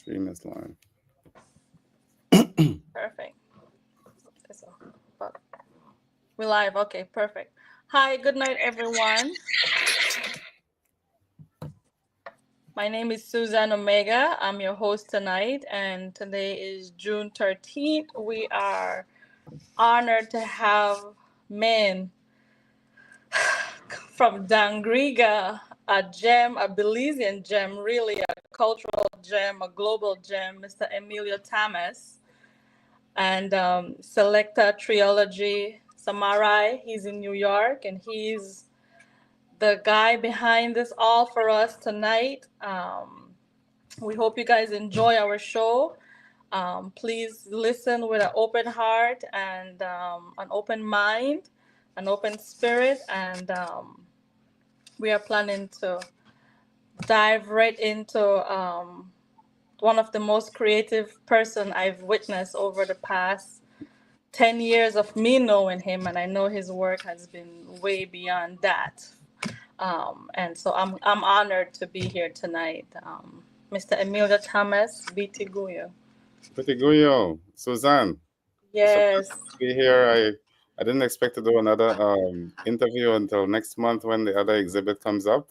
Stream is live. Perfect. So, but we're live. Okay, perfect. Hi, good night, everyone. My name is Suzanne Omega. I'm your host tonight, and today is June 13th. We are honored to have men from Dangriga, a gem, a Belizean gem, really a cultural gem, a global gem, Mr. Emilio Tamas, and Selecta Trilogy Samarai. He's in New York, and he's the guy behind this all for us tonight. We hope you guys enjoy our show. Please listen with an open heart and an open mind, an open spirit, and we are planning to dive right into one of the most creative person I've witnessed over the past 10 years of me knowing him, and I know his work has been way beyond that. And so I'm honored to be here tonight. Mr. Emilio Thomas Bitiguyo. Pretty Suzanne. It's a Yes. pleasure to be here. I didn't expect to do another interview until next month when the other exhibit comes up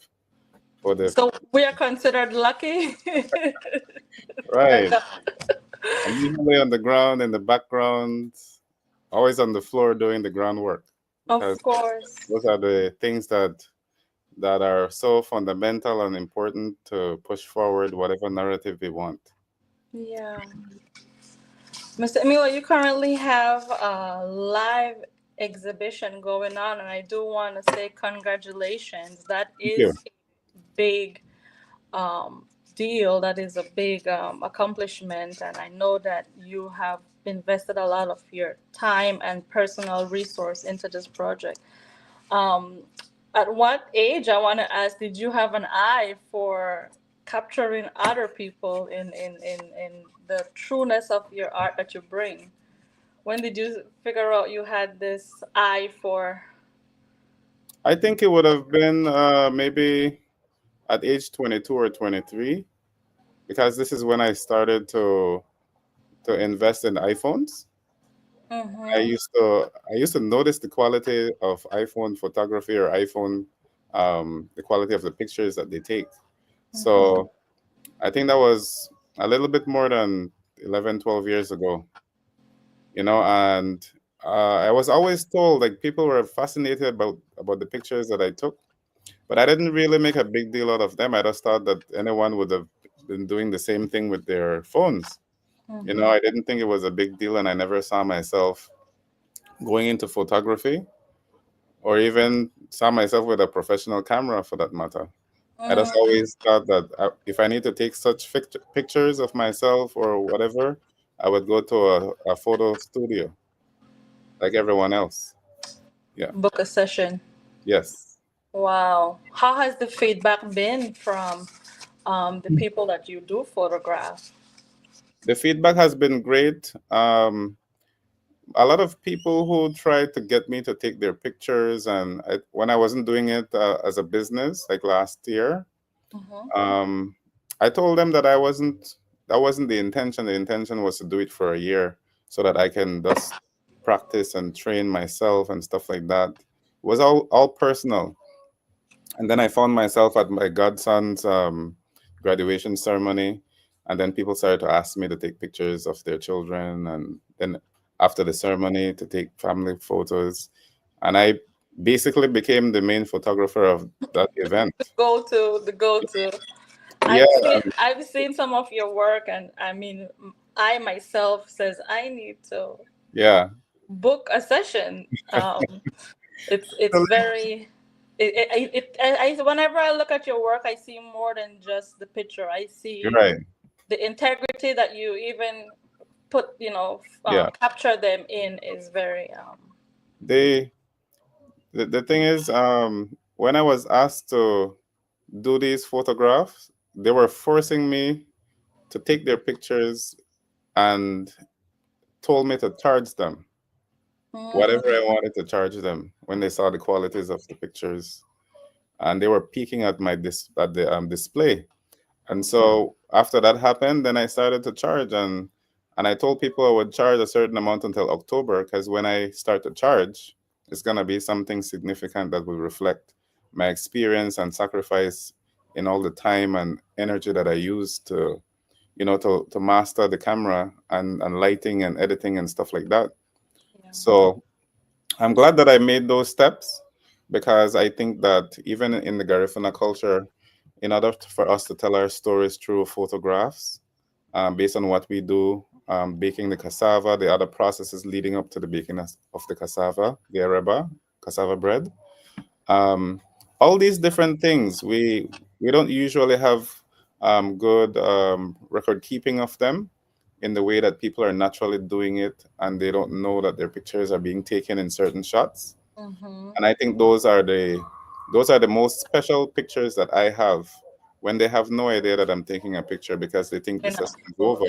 for the So we are considered lucky. right. I'm usually on the ground in the background, always on the floor doing the groundwork because Of course. those are the things that are so fundamental and important to push forward whatever narrative we want. Yeah. Mr. Emilio, you currently have a live exhibition going on, and I do want to say congratulations. That Thank you. is a big um, deal. That is a big accomplishment, and I know that you have invested a lot of your time and personal resource into this project. Um, at what age, I want to ask, did you have an eye for capturing other people in the trueness of your art that you bring? When did you figure out you had this eye for? I think it would have been maybe at age 22 or 23 because this is when I started to invest in iPhones. Mm-hmm. I used to notice the quality of iPhone photography or iPhone the quality of the pictures that they take. Mm-hmm. So I think that was a little bit more than 11, 12 years ago, and I was always told like people were fascinated about the pictures that I took, but I didn't really make a big deal out of them. I just thought that anyone would have been doing the same thing with their phones. Mm-hmm. I didn't think it was a big deal, and I never saw myself going into photography or even saw myself with a professional camera for that matter. I just Mm-hmm. always thought that if I need to take such pictures of myself or whatever, I would go to a photo studio like everyone else. Yeah. Book a session. Yes. Wow. How has the feedback been from the people that you do photograph? The feedback has been great. A lot of people who tried to get me to take their pictures, and when I wasn't doing it as a business, like last year, Mm-hmm. um, I told them that I wasn't. That wasn't the intention. The intention was to do it for a year so that I can just practice and train myself and stuff like that. It was all personal. And then I found myself at my godson's graduation ceremony, and then people started to ask me to take pictures of their children, and then after the ceremony to take family photos, and I basically became the main photographer of that event. The go to. Yeah, I've seen some of your work, and I mean, I myself says I need to yeah. book a session. It's So, very whenever I look at your work, I see more than just the picture. I you're see right. the integrity that you even put, Yeah. capture them in is very They the thing is, when I was asked to do these photographs, they were forcing me to take their pictures and told me to charge them whatever I mm, wanted to charge them when they saw the qualities of the pictures, and they were peeking at my at the display. And so after that happened, then I started to charge, and I told people I would charge a certain amount until October, because when I start to charge, it's gonna be something significant that will reflect my experience and sacrifice in all the time and energy that I used to, to master the camera and lighting and editing and stuff like that. Yeah. So I'm glad that I made those steps, because I think that even in the Garifuna culture, in order for us to tell our stories through photographs, based on what we do, baking the cassava, the other processes leading up to the baking of the cassava, the areba, cassava bread, um, all these different things, we don't usually have good record keeping of them in the way that people are naturally doing it, and they don't know that their pictures are being taken in certain shots. Mm-hmm. And I think those are the most special pictures that I have, when they have no idea that I'm taking a picture, because they think They're it's a not full. over.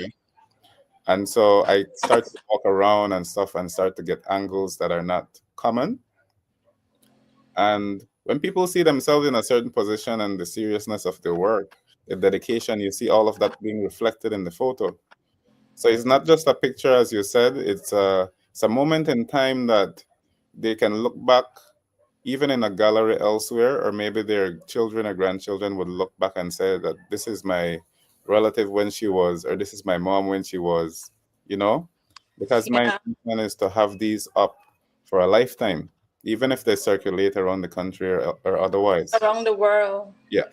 And so I start to walk around and stuff and start to get angles that are not common. And when people see themselves in a certain position and the seriousness of their work, the dedication, you see all of that being reflected in the photo. So it's not just a picture, as you said, it's a moment in time that they can look back, even in a gallery elsewhere, or maybe their children or grandchildren would look back and say that this is my relative when she was, or this is my mom when she was, you know? Because my Yeah, intention is to have these up for a lifetime, even if they circulate around the country, or otherwise. around the world. Yeah.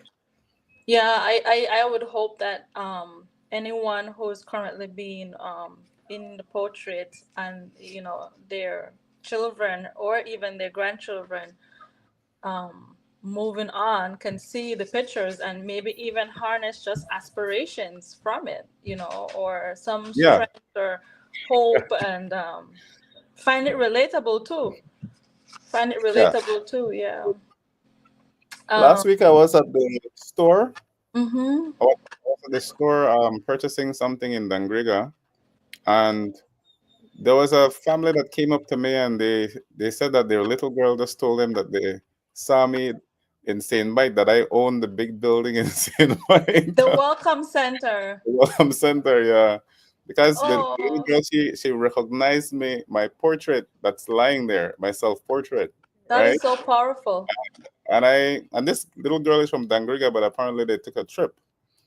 Yeah, I would hope that anyone who's currently being in the portrait, and their children or even their grandchildren moving on, can see the pictures and maybe even harness just aspirations from it, or some Yeah. strength or hope, and find it relatable too. Find it Yeah. relatable too. Yeah. Um, Last week I was at the store. mm-hmm. I was at the store purchasing something in Dangriga, and there was a family that came up to me, and they said that their little girl just told them that they saw me in Saint Mike, that I own the big building in Saint Mike, The the Welcome Center. Welcome Center, yeah. Because the little Oh, girl, she recognized me, my portrait that's lying there, my self portrait, that right? is so powerful. And this little girl is from Dangriga, but apparently they took a trip.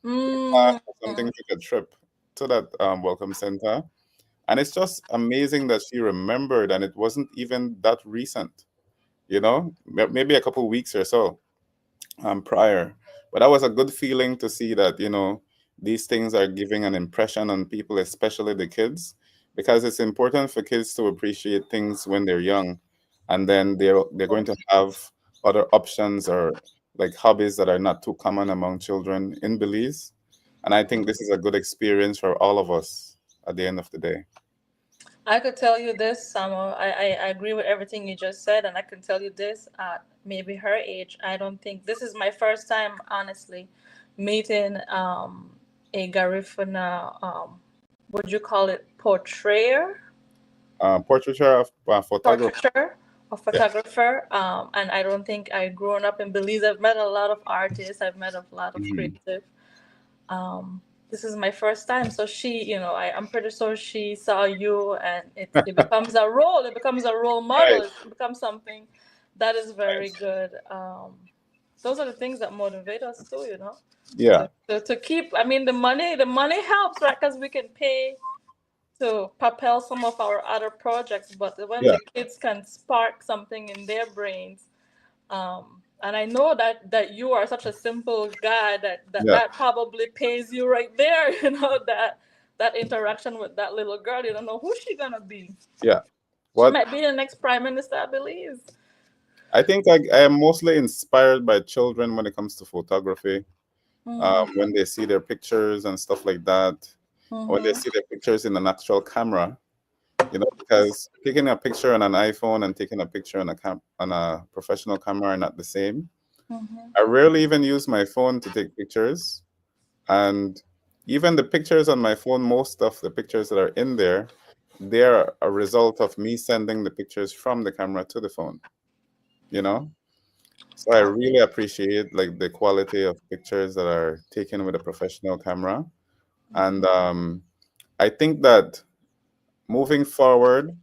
Mm, Something took a trip to that Welcome Center. And it's just amazing that she remembered, and it wasn't even that recent, maybe a couple weeks or so prior. But that was a good feeling to see that, these things are giving an impression on people, especially the kids, because it's important for kids to appreciate things when they're young, and then they're going to have other options, or like hobbies that are not too common among children in Belize. And I think this is a good experience for all of us at the end of the day. I could tell you this, Samo. I agree with everything you just said, and I can tell you this. At maybe her age, I don't think this is my first time, honestly, meeting a Garifuna. Would you call it portrayer? Portraiture of photography. Portraiture or Yeah. photographer. And I don't think I've grown up in Belize. I've met a lot of artists. I've met a lot of Mhm. creative. This is my first time. So I'm pretty sure she saw you, and it becomes a role. It becomes a role model. Right. It becomes something that is very Right. good. Those are the things that motivate us too, Yeah. to keep. I mean, the money helps, right? Because we can pay to propel some of our other projects, but when Yeah. the kids can spark something in their brains, and I know that you are such a simple guy that that, Yeah. that probably pays you right there. That interaction with that little girl. You don't know who she gonna be. Yeah. She What might be the next prime minister, I believe. I think I am mostly inspired by children when it comes to photography. Mm-hmm. When they see their pictures and stuff like that, when they Mm-hmm. see their pictures in an actual camera, because taking a picture on an iPhone and taking a picture on a professional camera are not the same. Mm-hmm. I rarely even use my phone to take pictures, and even the pictures on my phone, most of the pictures that are in there, they're a result of me sending the pictures from the camera to the phone. You know, So I really appreciate like the quality of pictures that are taken with a professional camera. And I think that moving forward,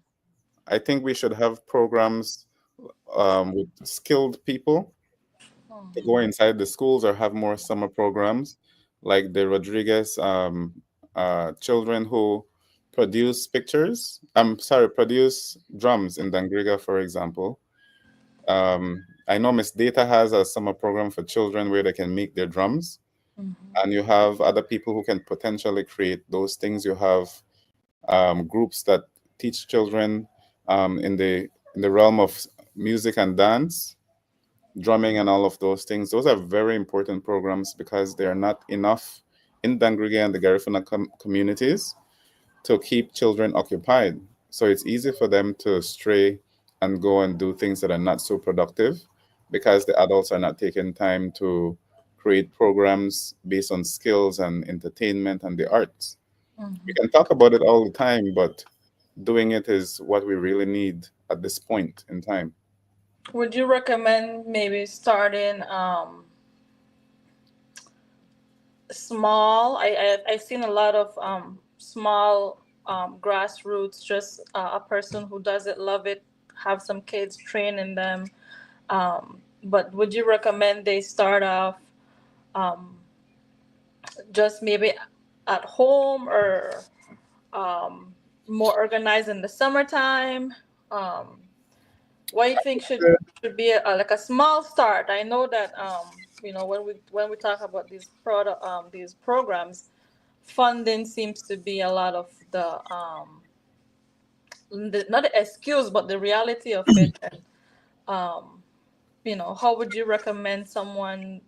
I think we should have programs with skilled people to go inside the schools or have more summer programs like the Rodriguez children who produce pictures. I'm sorry, produce drums in Dangriga, for example. I know Miss Data has a summer program for children where they can make their drums, and you have other people who can potentially create those things. You have groups that teach children in the realm of music and dance, drumming, and all of those things. Those are very important programs because they are not enough in Dangriga and the Garifuna communities to keep children occupied. So it's easy for them to stray and go and do things that are not so productive because the adults are not taking time to create programs based on skills and entertainment and the arts. We can talk about it all the time, but doing it is what we really need at this point in time. Would you recommend maybe starting small? I've seen a lot of small grassroots, just a person who doesn't love it, have some kids training them. But would you recommend they start off um, just maybe at home, or um, more organized in the summertime? Um, what do you think should be like a small start? I know that when we talk about these product these programs, funding seems to be a lot of not the excuse but the reality of it. And um, how would you recommend someone,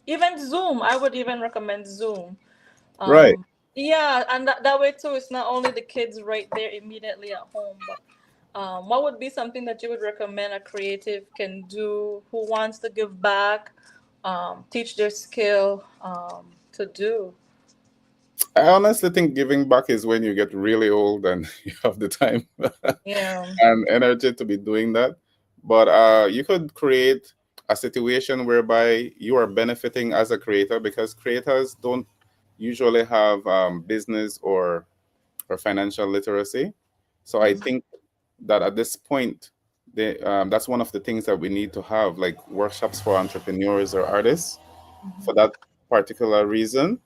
even Zoom? I would even recommend Zoom. Right. um, yeah, and that way too, it's not only the kids right there immediately at home, but what would be something that you would recommend a creative can do who wants to give back, teach their skill, to do? I honestly think giving back is when you get really old and you have the time Yeah. and energy to be doing that. But you could create a situation whereby you are benefiting as a creator because creators don't usually have business or financial literacy. So I Mhm. think that at this point, that's one of the things that we need to have, like workshops for entrepreneurs or artists for that particular reason.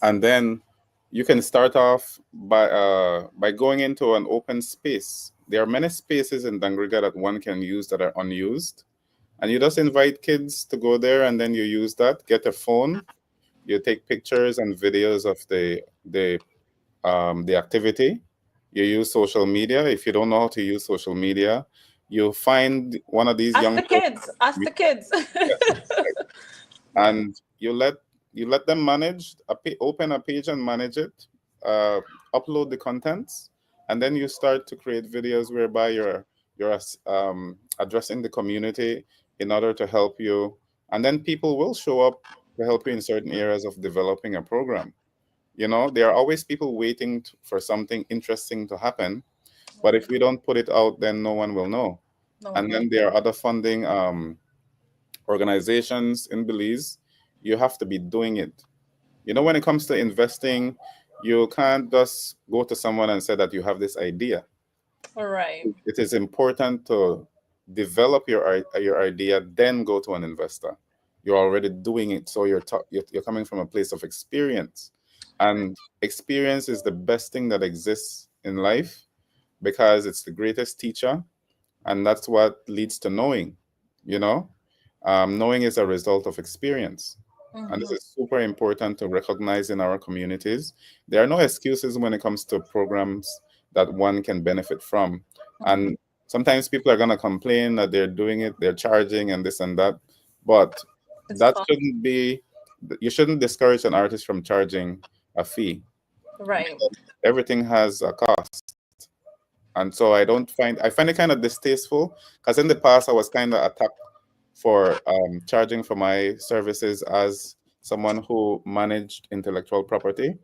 And then you can start off by going into an open space. There are many spaces in Dangriga that one can use that are unused, and you just invite kids to go there, and then you use that. Get a phone, you take pictures and videos of the activity. You use social media. If you don't know how to use social media, you find one of these Ask young the children. kids. Ask the kids. Yes, Yeah. and you let them manage open a page and manage it, uh, upload the contents, and then you start to create videos whereby you're addressing the community in order to help you, and then people will show up to help you in certain areas of developing a program. There are always people waiting for something interesting to happen, but if we don't put it out, then no one will know. No one And will. then there are other funding organizations in Belize. You have to be doing it. When it comes to investing, you can't just go to someone and say that you have this idea. All right. It is important to develop your idea, then go to an investor. You're already doing it, so you're coming from a place of experience, and experience is the best thing that exists in life because it's the greatest teacher, and that's what leads to knowing. You know, knowing is a result of experience. And this Mm-hmm. is super important to recognize in our communities. There are no excuses when it comes to programs that one can benefit from. Mm-hmm. And sometimes people are going to complain that they're doing it, they're charging and this and that. But It's that fun. shouldn't be, you shouldn't discourage an artist from charging a fee. Right. Everything has a cost. And so I find it kind of distasteful because in the past I was kind of attacked for charging for my services as someone who managed intellectual property.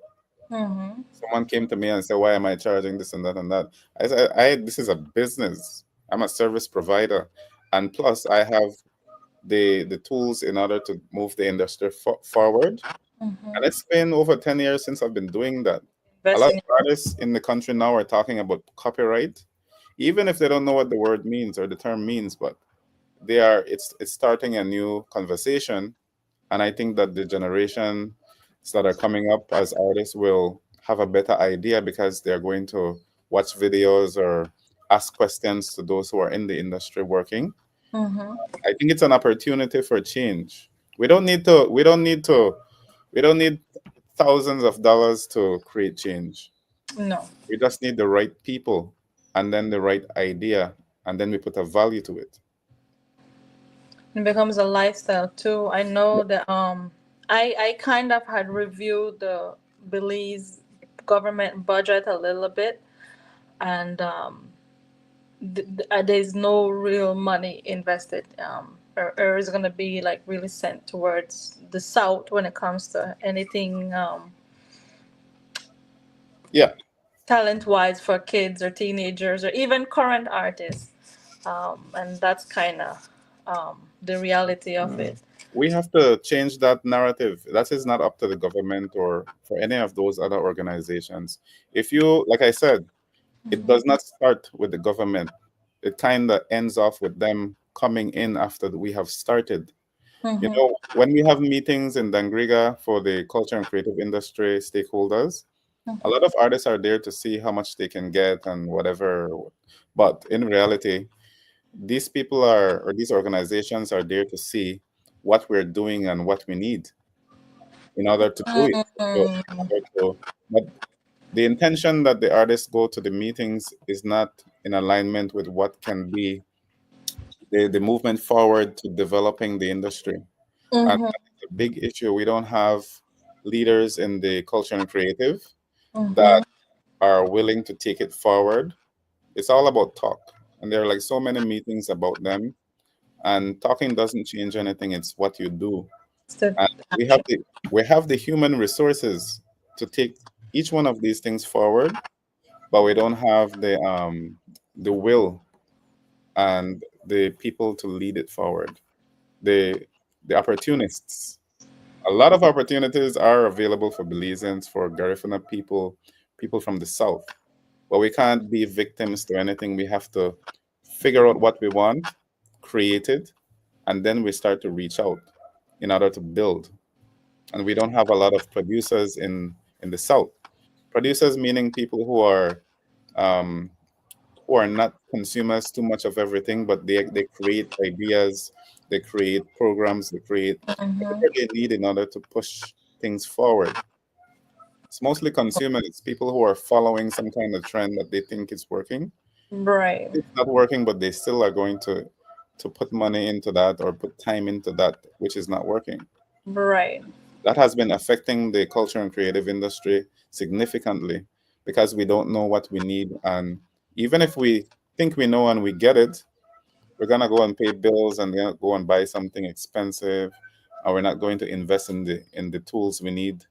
Mm-hmm. Someone came to me and said, "Why am I charging this and that and that?" I said, "This is a business. I'm a service provider, and plus I have the tools in order to move the industry forward. And Mm-hmm. it's been over 10 years since I've been doing that. A lot of Investing. artists in the country now are talking about copyright, even if they don't know what the word means or the term means, but it's starting a new conversation. And I think that the generations that are coming up as artists will have a better idea because they're going to watch videos or ask questions to those who are in the industry working. Mm-hmm. I think it's an opportunity for change. We don't need thousands of dollars to create change. No. We just need the right people and then the right idea, and then we put a value to it. It becomes a lifestyle too. I know that I kind of had reviewed the Belize government budget a little bit, and there's no real money invested, or is going to be like really sent towards the south when it comes to anything Yeah, talent wise for kids or teenagers or even current artists, and that's kind of the reality of it. we have to change that narrative. That is not up to the government or for any of those other organizations. If you, like I said, it does not start with the government. It kind of ends off with them coming in after we have started. You Mm-hmm. know, when we have meetings in Dangriga for the culture and creative industry stakeholders, a lot of artists are there to see how much they can get and whatever. But in reality, these people are, or these organizations are there to see what we're doing and what we need in order to do it. So, Mm-hmm. but the intention that the artists go to the meetings is not in alignment with what can be the movement forward to developing the industry. And Mm-hmm. that's a big issue. We don't have leaders in the culture and creative that Mm-hmm. are willing to take it forward. It's all about talk. And there are like so many meetings about them. And talking doesn't change anything, it's what you do. It's the And action. we have the human resources to take each one of these things forward, but we don't have the will and the people to lead it forward. The the opportunists. A lot of opportunities are available for Belizeans, for Garifuna people, people from the south. But we can't be victims to anything. We have to figure out what we want, create it, and then we start to reach out in order to build. And we don't have a lot of producers in the south. Producers meaning people um, who are not consumers too much of everything, but they create ideas, they create programs, they create Mm-hmm. whatever they need in order to push things forward. It's mostly consumers, people who are following some kind of trend that they think is working. Right. It's not working, but they still are going to put money into that or put time into that, which is not working. Right. That has been affecting the culture and creative industry significantly because we don't know what we need. And even if we think we know and we get it, we're gonna go and pay bills and then go and buy something expensive, and we're not going to invest in the tools we need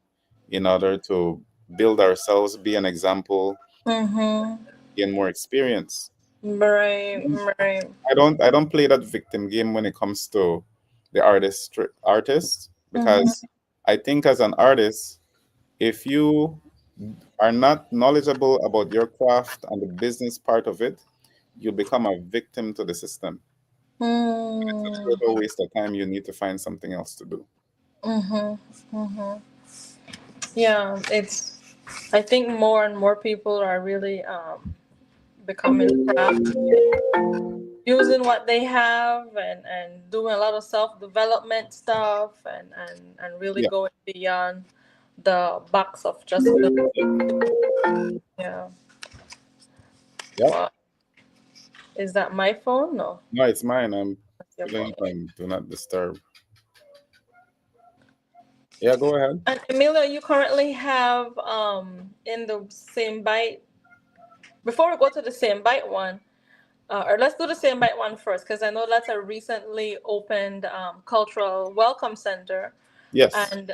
in order to build ourselves, be an example, Mm-hmm. gain more experience. Right. Right. I don't play that victim game when it comes to the artist Mm-hmm. because I think as an artist, if you are not knowledgeable about your craft and the business part of it, you become a victim to the system. It's a Mm-hmm. total waste of time. You need to find something else to do. Mm-hmm. Mm-hmm. Yeah, it's. I think more and more people are really becoming craft, using what they have, and doing a lot of self development stuff, and really Yeah, going beyond the box of just yeah. yeah. Wow. Is that my phone? No, No, it's mine. I'm that's your putting phone. it on do not disturb. Yeah, go ahead. And Emilia, you currently have in the same bite. Before we go to the same bite one, or let's do the same bite one first, because I know that's a recently opened cultural welcome center. Yes. And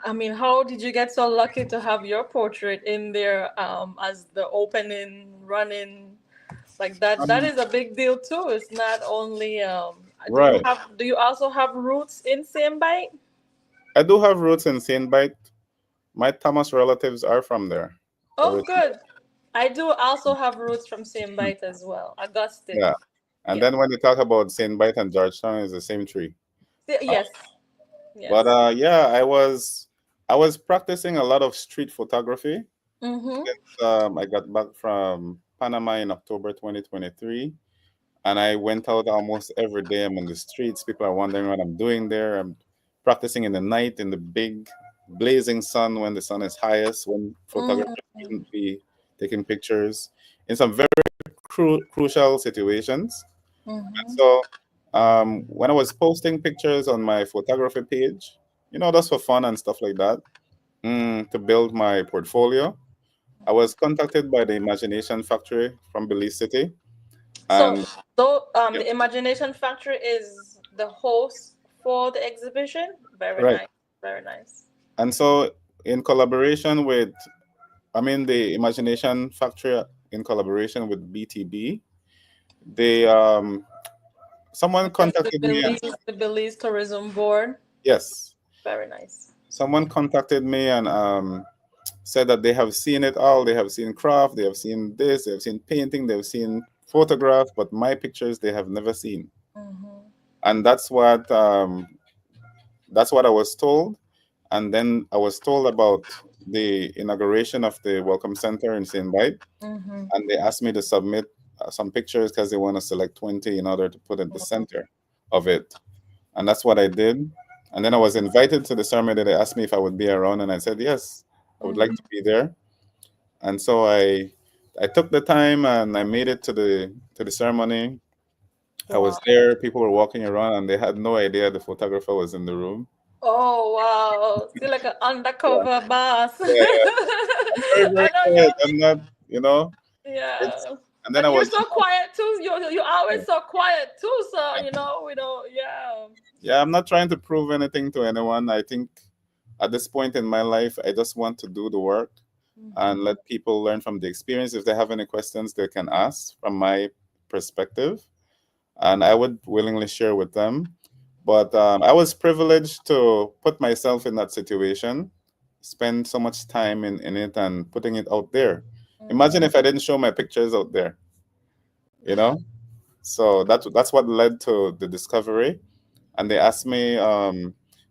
I mean, how did you get so lucky to have your portrait in there as the opening running like that? That Um, is a big deal too. It's not only Right. Do you also have roots in Same Bite? I do have roots in Saint Bite. My Thomas relatives are from there. Oh, good. I do also have roots from Same Bite as well. Yeah. Augustine. And Yeah. then when you talk about Saint Bite and Georgetown, it's the same tree. Uh, Yes. but Yes. yeah, I was practicing a lot of street photography Mm-hmm. since I got back from Panama in October 2023. And I went out almost every day. I'm on the streets. People are wondering what I'm doing there. I'm practicing in the night in the big blazing sun when the sun is highest, when photographers Mm-hmm. shouldn't be taking pictures in some very crucial situations. And Mm-hmm. so when I was posting pictures on my photography page, just for fun and stuff like that, to build my portfolio, I was contacted by the Imagination Factory from Belize City. So, And yeah, the Imagination Factory is the host for the exhibition. Very right. nice. Very nice. And so, in collaboration with, the Imagination Factory, in collaboration with BTB, they someone That's contacted me and The Belize Tourism Board. yes, Very nice. someone contacted me and said that they have seen it all. They have seen craft, they have seen this, they have seen painting, they have seen photograph, but my pictures they have never seen. Mm-hmm. And that's what I was told. And then I was told about the inauguration of the Welcome Center in St. Bite, Mm-hmm. and they asked me to submit some pictures because they want to select 20 in order to put at the center of it. And that's what I did. And then I was invited to the ceremony. They asked me if I would be around, and I said yes, I would like Mm-hmm. to be there. And so I took the time and I made it to the ceremony. I was Wow. there. People were walking around, and they had no idea the photographer was in the room. Oh wow! Feel like an Yeah, undercover boss. yeah, yeah. I'm very, very I know quiet. I'm not, it's. yeah. And then I And you're was, so quiet too. You're always yeah, so quiet too. So we don't. Yeah. yeah, I'm not trying to prove anything to anyone. I think at this point in my life, I just want to do the work Mm-hmm. and let people learn from the experience. If they have any questions, they can ask from my perspective, and I would willingly share with them. But I was privileged to put myself in that situation, spend so much time in it and putting it out there. Mm-hmm. Imagine if I didn't show my pictures out there, you know? So that's what led to the discovery. And they asked me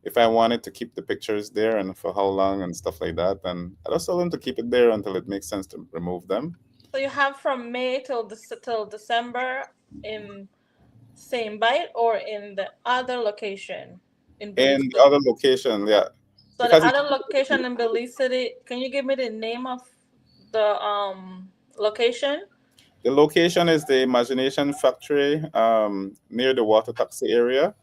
if I wanted to keep the pictures there and for how long and stuff like that. And I just told them to keep it there until it makes sense to remove them. So you have from May till December in same bite or in the other location in Belize In the City. other location, yeah, So the because other location in Belize City, can you give me the name of the location? the location is the Imagination Factory near the water taxi area.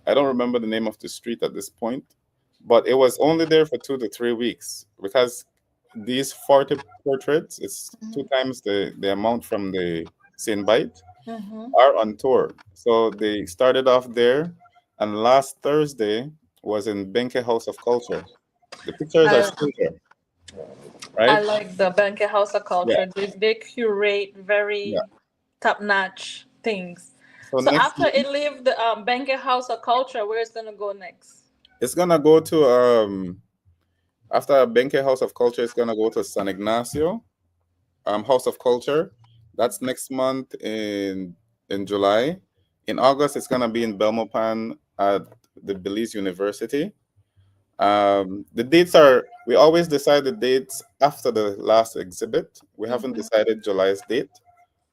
I don't remember the name of the street at this point, but it was only there for 2 to 3 weeks because these 40 portraits, it's two times the amount from the Saint Bite, Mm-hmm. are on tour. So they started off there, and last Thursday was in Benke House of Culture. The pictures are I still there, I right? like the Banque House of Yeah, Culture. They curate yeah. very top notch things. So So next after it leave the Banque House of Culture, where it's gonna go next? it's gonna go to after Benke House of Culture, it's gonna go to San Ignacio House of Culture. That's next month in July. In August, it's gonna be in Belmopan at the Belize University. The dates are we always decide the dates after the last exhibit. We haven't Mm-hmm. decided July's date.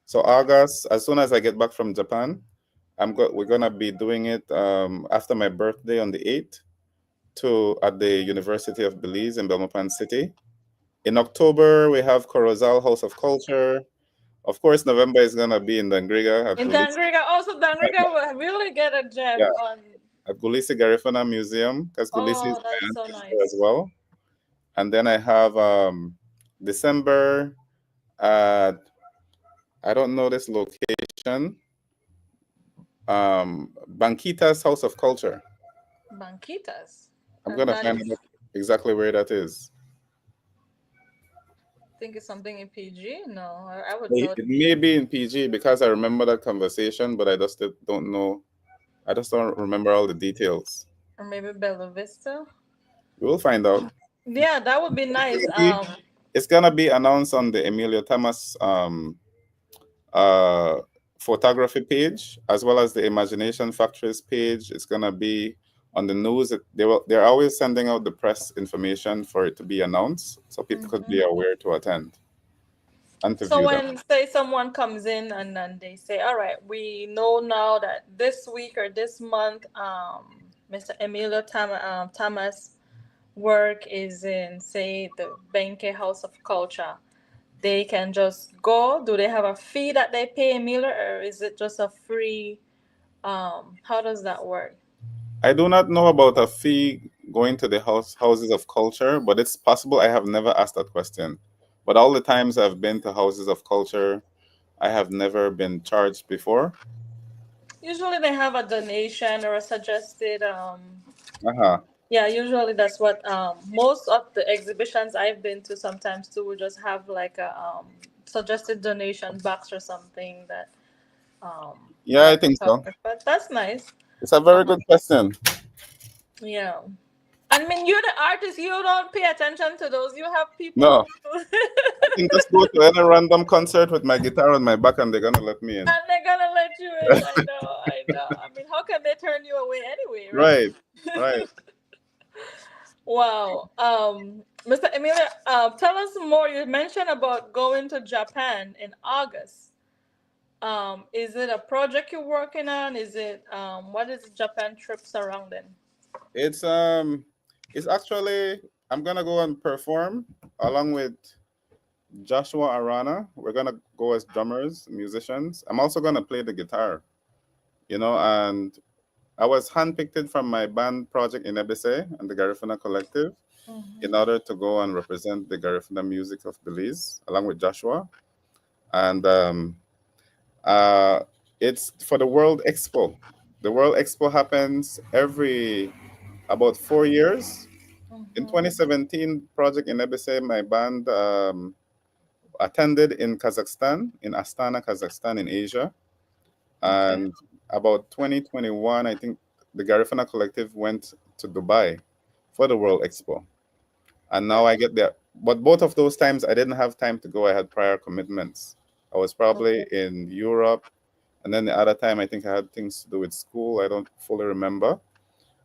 So August, as soon as I get back from Japan, we're gonna be doing it after my birthday on the 8th to at the University of Belize in Belmopan City. In October, we have Corozal House of Culture. Of course, November is gonna be in Dangriga at In Gulisi, Dangriga, also Dangriga will really get a yeah, gem on. at Gulisi Garifuna Museum, because Gulisi is Oh, my that's so ancestor as nice. well. And then I have December at I don't know this location, Banquita's House of Culture. Banquitas. I'm And gonna that find is out exactly where that is. think it's something in PG. No, I would know. It may be in PG because I remember that conversation, but I just don't know. I just don't remember all the details. Or maybe Bella Vista. We'll find out. Yeah, that would be nice. It's gonna be announced on the Emilio Thomas uh, photography page as well as the Imagination Factories page. It's gonna be on the news. They're always sending out the press information for it to be announced, so people could be aware to attend and to So view them. when say someone comes in and then they say, "All right, we know now that this week or this month, Mr. Thomas work is in, say, the Benke House of Culture," they can just go. Do they have a fee that they pay, Emilio, or is it just a free? How does that work? I do not know about a fee going to the houses of culture, but it's possible. I have never asked that question. But all the times I've been to houses of culture, I have never been charged before. Usually they have a donation or a suggested. Uh-huh. Yeah, usually that's what most of the exhibitions I've been to sometimes too would just have like a suggested donation box or something that Yeah, I like think so. but that's nice. It's a very good question. Yeah. I mean, you're the artist. You don't pay attention to those. You have people No, who I can just go to any random concert with my guitar on my back and they're gonna let me in. and they're gonna let you in. I know, I know. I mean, how can they turn you away anyway, Right, right? right. Wow. Mr. Emilio, tell us more. You mentioned about going to Japan in August. Is it a project you're working on? Is it what is Japan trip surrounding? It's it's actually I'm gonna go and perform along with Joshua Arana. We're gonna go as drummers, musicians. I'm also gonna play the guitar, and I was handpicked from my band project in Ebese and the Garifuna Collective in Mm-hmm. order to go and represent the Garifuna music of Belize along with Joshua. And uh, it's for the World Expo. The World Expo happens every about 4 years. In Mm-hmm. 2017, Project in Ebese, my band attended in Kazakhstan, in Astana, Kazakhstan, in Asia. Okay. And about 2021, I think the Garifuna Collective went to Dubai for the World Expo. And now I get there. But both of those times, I didn't have time to go. I had prior commitments. I was probably Okay. in Europe. And then the other time, I think I had things to do with school. I don't fully remember.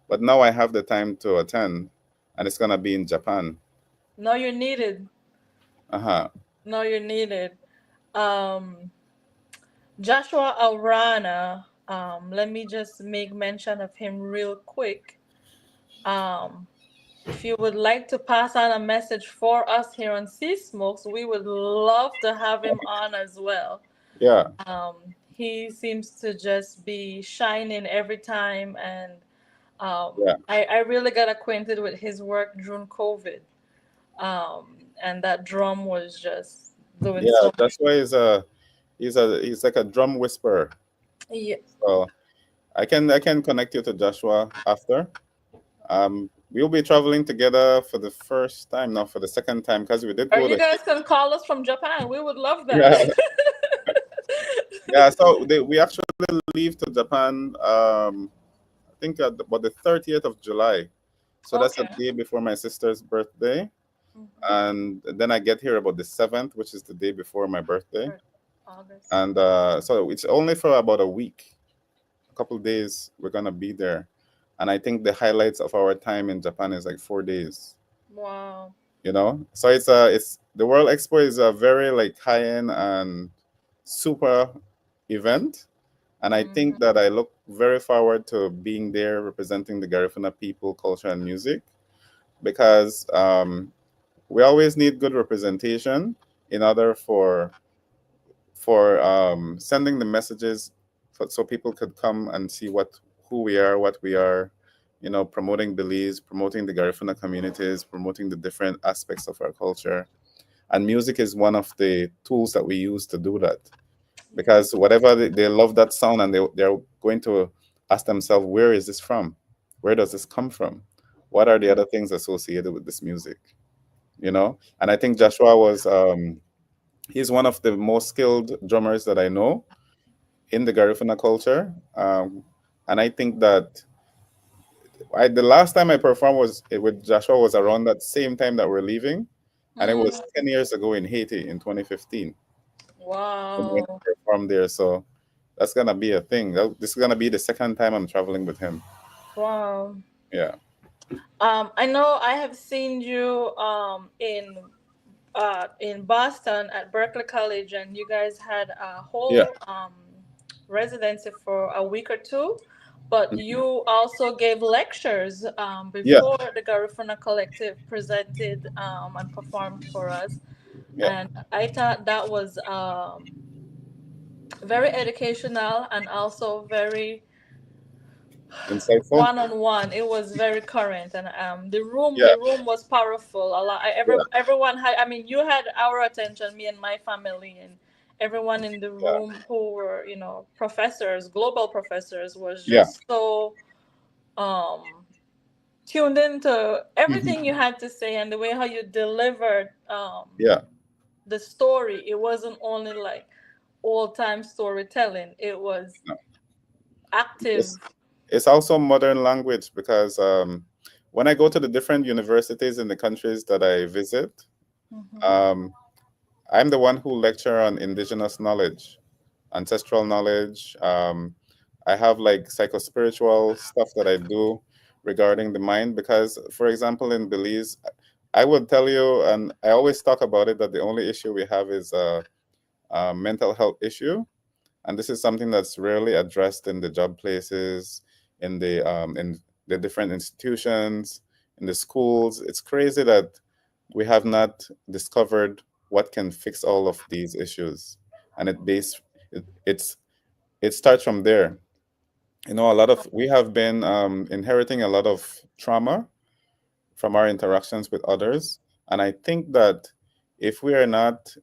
But now I have the time to attend, and it's going to be in Japan. No, you're needed. Uh-huh. No, you're needed. Um, Joshua Arana. Let me just make mention of him real quick. Um, if you would like to pass on a message for us here on Sea Smokes, we would love to have him on as well. Yeah. He seems to just be shining every time, and Yeah. I really got acquainted with his work during COVID, and that drum was just doing Yeah. so That's why he's like a drum whisperer. much. Yeah. So I can connect you to Joshua after. We'll be traveling together for the first time, now for the second time, because we did Or go you to. guys can call us from Japan. We would love that. Yeah, yeah. So we actually leave to Japan. I think about the 30th of July. So that's a Okay. day before my sister's birthday, Mhm. and then I get here about the 7th, which is the day before my birthday, For August. and so it's only for about a week, a couple of days. We're gonna be there, and I think the highlights of our time in Japan is like 4 days. Wow. So it's the World Expo is a very like high end and super event, and I think Hmm. that I look very forward to being there representing the Garifuna people, culture, and music because we always need good representation in order for sending the messages so people could come and see who we are, what we are, promoting Belize, promoting the Garifuna communities, promoting the different aspects of our culture. And music is one of the tools that we use to do that Yeah. because whatever they love that sound and they're going to ask themselves, where is this from? Where does this come from? What are the other things associated with this music? you know. And I think Joshua was he's one of the most skilled drummers that I know in the Garifuna culture. And I think that the last time I performed with Joshua was around that same time that we're leaving, and it was Mm, 10 years ago in Haiti in 2015 when we went wow. to perform there. So that's gonna be a thing. This is gonna be the second time I'm traveling with him. Wow. Yeah, I know I have seen you in Boston at Berkeley College, and you guys had a yeah, whole residency for a week or two. But mhm, you also gave lectures yeah, before the Garifuna Collective presented and performed for us, yeah. and I thought that was very educational and also very Insightful. one on one. It was very current, and Yeah, the room was powerful. A lot. yeah, Everyone had. I mean, you had our attention, me and my family, and everyone in the yeah, room who were professors, global professors, was yeah, just so um tuned into everything mhm, you had to say and the way how you delivered yeah. the story. It wasn't only like old time storytelling. It was No. active. It's also modern language because when I go to the different universities in the countries that I visit, Hmm. um, I'm the one who lecture on indigenous knowledge, ancestral knowledge. I have like psychospiritual stuff that I do regarding the mind because, for example, in Belize, I would tell you, and I always talk about it, that the only issue we have is a mental health issue, and this is something that's rarely addressed in the job places, in the different institutions, in the schools. It's crazy that we have not discovered what can fix all of these issues, and it starts from there. You know, a lot of we have been inheriting a lot of trauma from our interactions with others, and I think that if we are not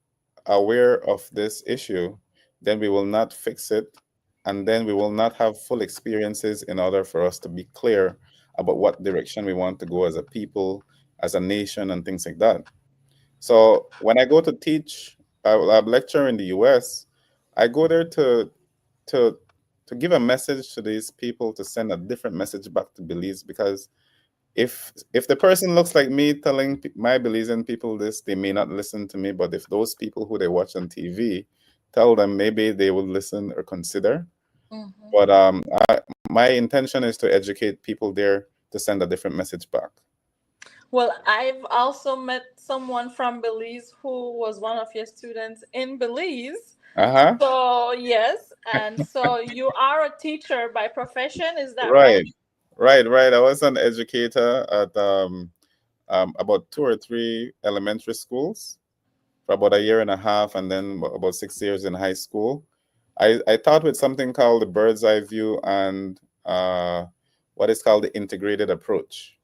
aware of this issue, then we will not fix it, and then we will not have full experiences in order for us to be clear about what direction we want to go as a people, as a nation, and things like that. So when I go to teach a lecture in the US, I go there to to give a message to these people, to send a different message back to Belize, because if the person looks like me telling my Belizean people this, they may not listen to me. But if those people who they watch on TV tell them, maybe they will listen or consider. Hmm. But my intention is to educate people there to send a different message back. Well, I've also met someone from Belize who was one of your students in Belize. Uh-huh. So, yes, and so you are a teacher by profession, is that right? Right. Right. I was an educator at about two or three elementary schools for about a year and a half, and then about 6 years in high school. I taught with something called the bird's eye view and what is called the integrated approach.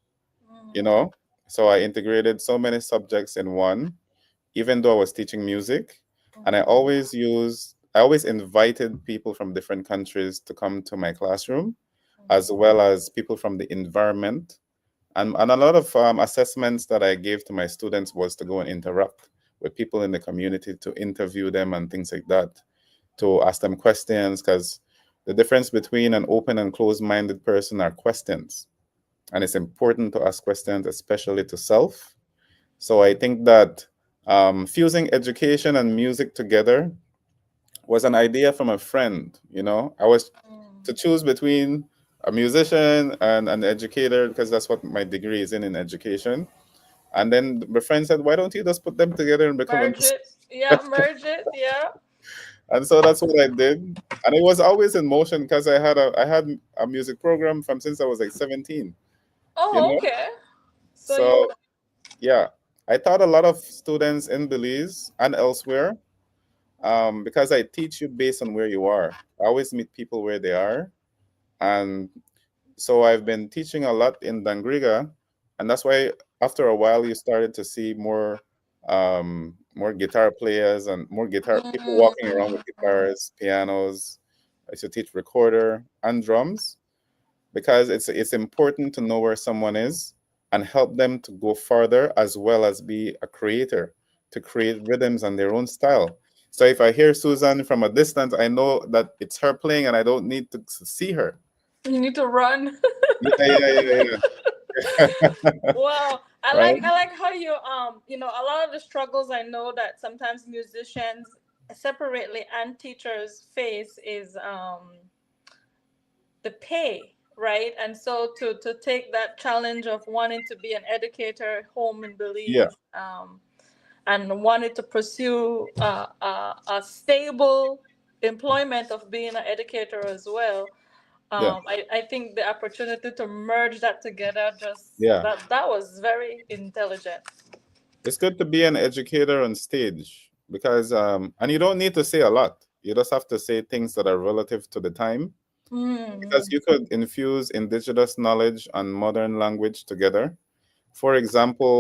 You Mm-hmm. know, so I integrated so many subjects in one, even though I was teaching music, and I always invited people from different countries to come to my classroom, as well as people from the environment. And a lot of assessments that I gave to my students was to go and interact with people in the community, to interview them and things like that, to ask them questions, because the difference between an open and closed-minded person are questions. And it's important to ask questions, especially to self. So I think that fusing education and music together was an idea from a friend. You know, I was to choose between a musician and an educator because that's what my degree is in education. And then my friend said, "Why don't you just put them together and become a Merge musician?" it. Yeah, merge it. Yeah. And so that's what I did. And it was always in motion because I had a music program from since I was like 17. You Oh, know, okay. So you. so yeah, I taught a lot of students in Belize and elsewhere because I teach you based on where you are. I always meet people where they are. And so I've been teaching a lot in Dangriga. And that's why after a while you started to see more guitar players and more guitar people walking around with Mm-hmm. guitars, pianos. I used to teach recorder and drums because it's important to know where someone is and help them to go further as well as be a creator, to create rhythms and their own style. So if I hear Susan from a distance, I know that it's her playing and I don't need to see her. You need to run. Yeah, yeah, yeah, yeah. Wow, Right? I like how you a lot of the struggles I know that sometimes musicians separately and teachers face is the pay, right? And so to take that challenge of wanting to be an educator home in Yeah, Belize, and wanted to pursue a stable employment of being an educator as well. yeah, I think the opportunity to merge that together, just yeah. that was very intelligent. It's good to be an educator on stage because, and you don't need to say a lot. You just have to say things that are relative to the time because Mm. you could infuse indigenous knowledge and modern language together. For example,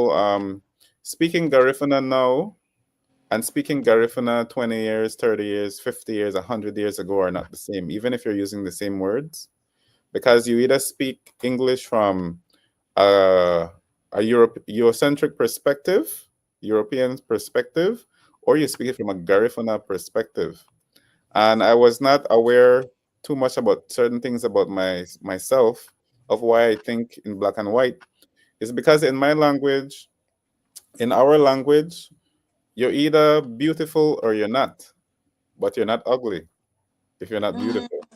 speaking Garifuna now and speaking Garifuna 20 years, 30 years, 50 years, 100 years ago are not the same, even if you're using the same words, because you either speak English from uh, a Eurocentric perspective, European perspective, or you speak it from a Garifuna perspective. And I was not aware too much about certain things about myself of why I think in black and white. It's because in my language, in our language, you're either beautiful or you're not, but you're not ugly if you're not Mm. beautiful.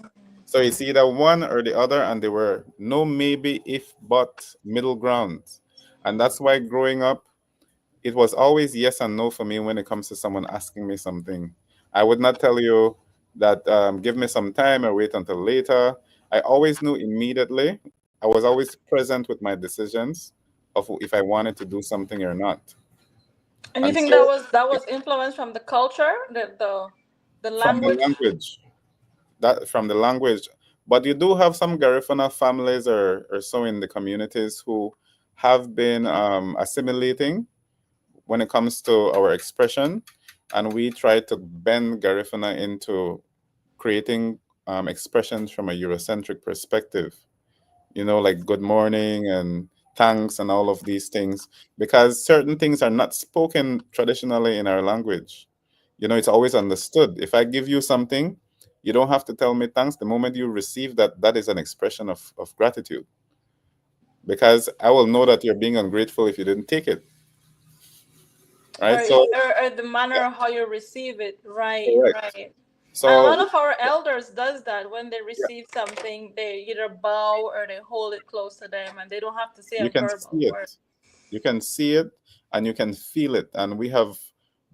So it's either one or the other, and there were no maybe, if, but middle grounds. And that's why growing up, it was always yes and no for me when it comes to someone asking me something. I would not tell you that give me some time or wait until later. I always knew immediately. I was always present with my decisions of if I wanted to do something or not. And you And think so that was influenced from the culture, the from the language? language, that from the language. But you do have some Garifuna families or so in the communities who have been assimilating when it comes to our expression, and we try to bend Garifuna into creating expressions from a Eurocentric perspective. You know, like good morning and thanks and all of these things, because certain things are not spoken traditionally in our language. You know, it's always understood. If I give you something, you don't have to tell me thanks. The moment you receive that, that is an expression of gratitude, because I will know that you're being ungrateful if you didn't take it. Right. So, Or the yeah, manner of how you receive it, right, correct. right. And a So, lot of our elders does that when they yeah, receive something, they either bow or they hold it close to them, and they don't have to say a you can verbal see word. it. You can see it and you can feel it. And we have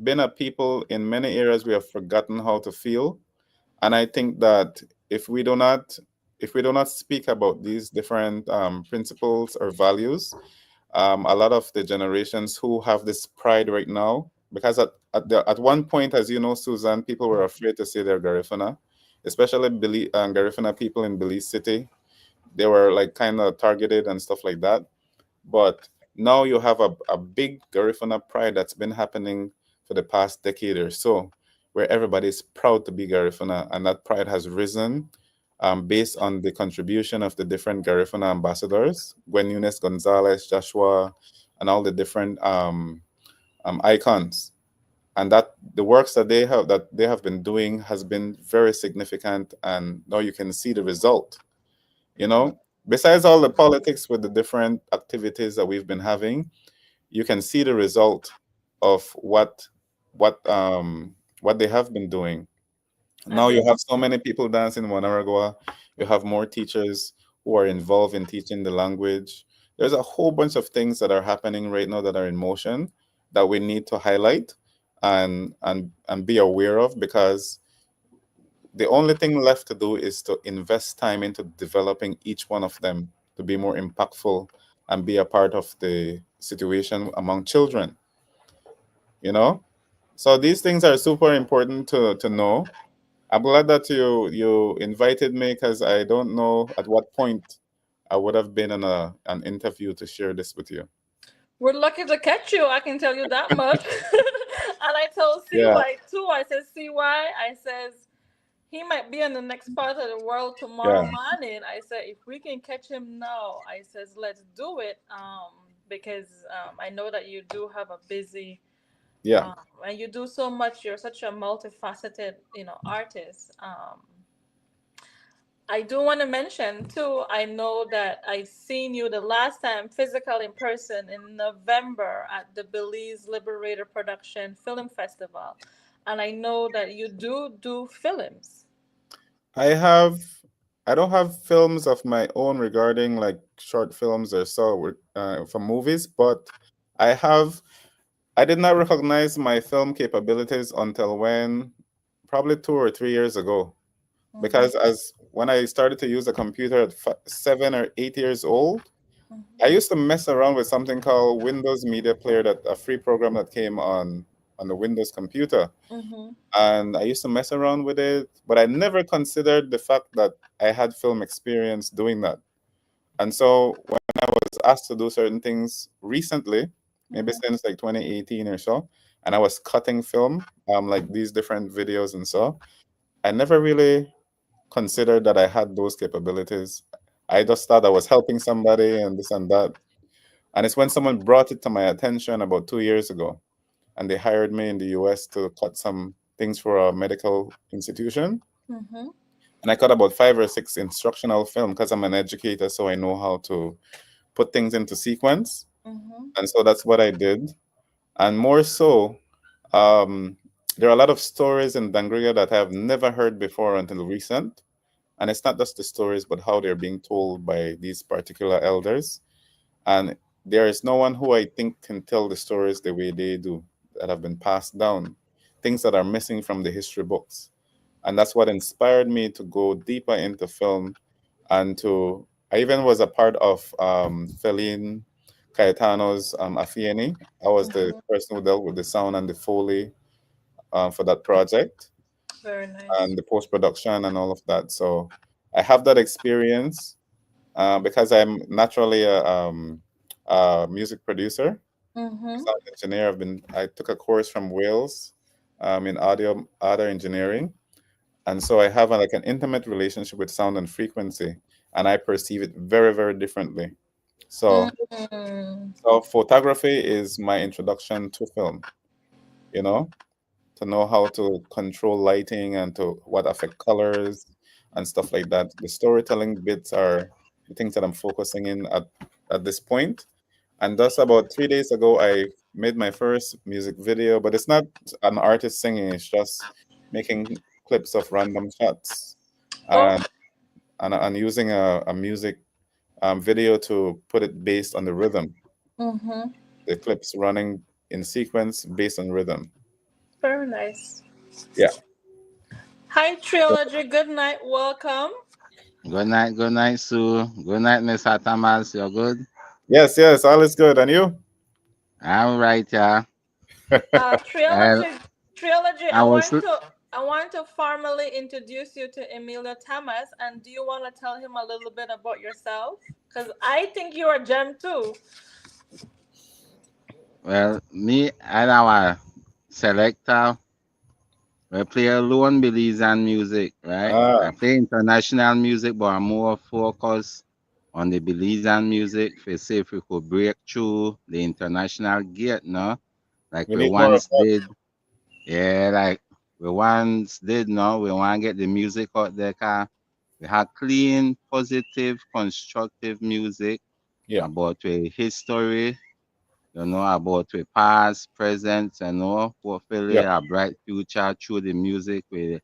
been a people in many areas we have forgotten how to feel. And I think that if we do not if we do not speak about these different principles or values, a lot of the generations who have this pride right now, because at one point, as you know, Susan, people were afraid to say they're Garifuna, especially Garifuna people in Belize City. They were like kind of targeted and stuff like that. But now you have a big Garifuna pride that's been happening for the past decade or so, where everybody's proud to be Garifuna, and that pride has risen based on the contribution of the different Garifuna ambassadors, Gwen Eunice Gonzalez, Joshua, and all the different icons. And that the works that they have been doing has been very significant, and now you can see the result. You know, besides all the politics with the different activities that we've been having, you can see the result of what they have been doing. Now you have so many people dancing in Wanaragua. You have more teachers who are involved in teaching the language. There's a whole bunch of things that are happening right now that are in motion that we need to highlight and be aware of, because the only thing left to do is to invest time into developing each one of them to be more impactful and be a part of the situation among children, you know? So these things are super important to know. I'm glad that you invited me, because I don't know at what point I would have been in an interview to share this with you. We're lucky to catch you, I can tell you that much. And I told Yeah, CY too. I said, CY, I says he might be in the next part of the world tomorrow yeah, morning. I said, if we can catch him now, I says, let's do it. because I know that you do have a busy, Yeah. and you do so much. You're such a multifaceted, artist. I do want to mention too. I know that I seen you the last time physical in person in November at the Belize Liberator Production Film Festival, and I know that you do films. I have I don't have films of my own regarding like short films or so for movies, but I have I did not recognize my film capabilities until when probably 2 or 3 years ago. Mm-hmm, Because as when I started to use a computer at 7 or 8 years old, I used to mess around with something called Windows Media Player, that a free program that came on the Windows computer. mm-hmm, And I used to mess around with it, but I never considered the fact that I had film experience doing that. And so when I was asked to do certain things recently, maybe mm-hmm, since like 2018 or so, and I was cutting film, like these different videos and so, I never really considered that I had those capabilities. I just thought I was helping somebody and this and that. And it's when someone brought it to my attention about 2 years ago, and they hired me in the US to cut some things for a medical institution. mm-hmm, And I cut about 5 or 6 instructional film because I'm an educator, so I know how to put things into sequence. mm-hmm, And so that's what I did. And more so, um, there are a lot of stories in Dangriga that I have never heard before until recent. And it's not just the stories, but how they're being told by these particular elders. And there is no one who I think can tell the stories the way they do, that have been passed down, things that are missing from the history books. And that's what inspired me to go deeper into film. And to I even was a part of Feline Cayetano's Afieni. I was the mm-hmm. person who dealt with the sound and the foley for that project, Very nice. and the post production and all of that. So I have that experience because I'm naturally a music producer, Mm-hmm, sound engineer. I took a course from Wales in audio engineering, and so I have like an intimate relationship with sound and frequency, and I perceive it very, very differently. So, mm-hmm, so photography is my introduction to film. You know, to know how to control lighting and to what affect colors and stuff like that. The storytelling bits are the things that I'm focusing in at this point. And thus, about 3 days ago, I made my first music video, but it's not an artist singing, it's just making clips of random shots, oh, and and using a music video to put it based on the rhythm. mm-hmm. The clips running in sequence based on rhythm. Very nice. Yeah. Hi, Trilogy. Good night. Welcome. Good night, Sue. Good night, Mr. Thomas. You're good? Yes, yes, all is good. And you? I'm right, yeah. Well, Trilogy. I was, I want to formally introduce you to Emilio Tamas. And do you want to tell him a little bit about yourself? Because I think you're a gem too. well, me and our selector, we play alone Belizean music, right? I Ah, play international music, but I'm more focused on the Belizean music. For say if we could break through the international gate, no? Like we we need more of once that. did. Yeah, like we once did, no? We want to get the music out there, 'cause we have clean, positive, constructive music Yeah, about the history, about the past, present, hopefully yeah, a bright future through the music. We,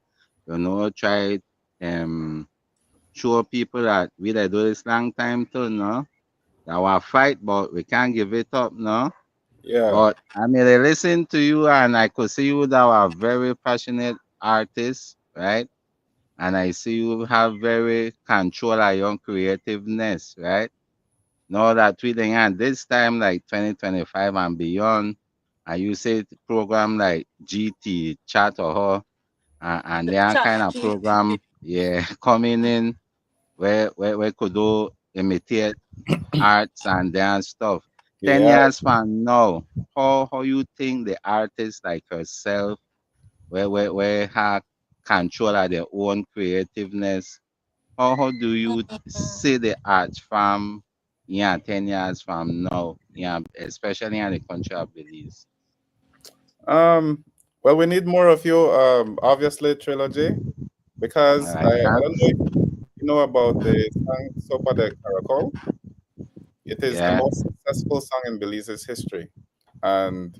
try um show people that we dey do this long time too, no? That our fight, but we can't give it up, no? yeah, But I mean, I listen to you and I could see you that are very passionate artist, right? And I see you have very control of your creativeness, right? Know that we think at this time, like 2025 and beyond, and you say the program like GT, Chat or her, and they are Chat kind of GPT. program, yeah, coming in where we could do imitate arts and dance stuff. 10 yeah, years from now, how you think the artist like herself, where have control of their own creativeness, how do you Mm. see the art from? yeah, 10 years from now, yeah, especially in the country of Belize. Um, well, we need more of you, obviously, Trilogy, All because right, I don't know thanks. if you know about the song Sopa de Caracol. It is the Yeah, most successful song in Belize's history. And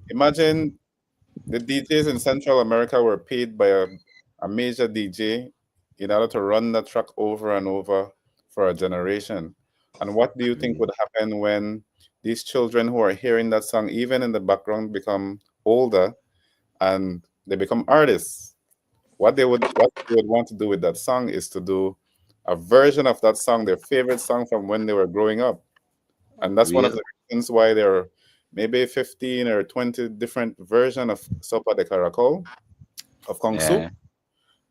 imagine the DJs in Central America were paid by a major DJ in order to run that track over and over for a generation. And what do you think mm, would happen when these children who are hearing that song, even in the background, become older and they become artists? What they would want to do with that song is to do a version of that song, their favorite song from when they were growing up. And that's one of real. the reasons why there are maybe 15 or 20 different version of Sopa de Caracol, of Kong Soup. Yeah,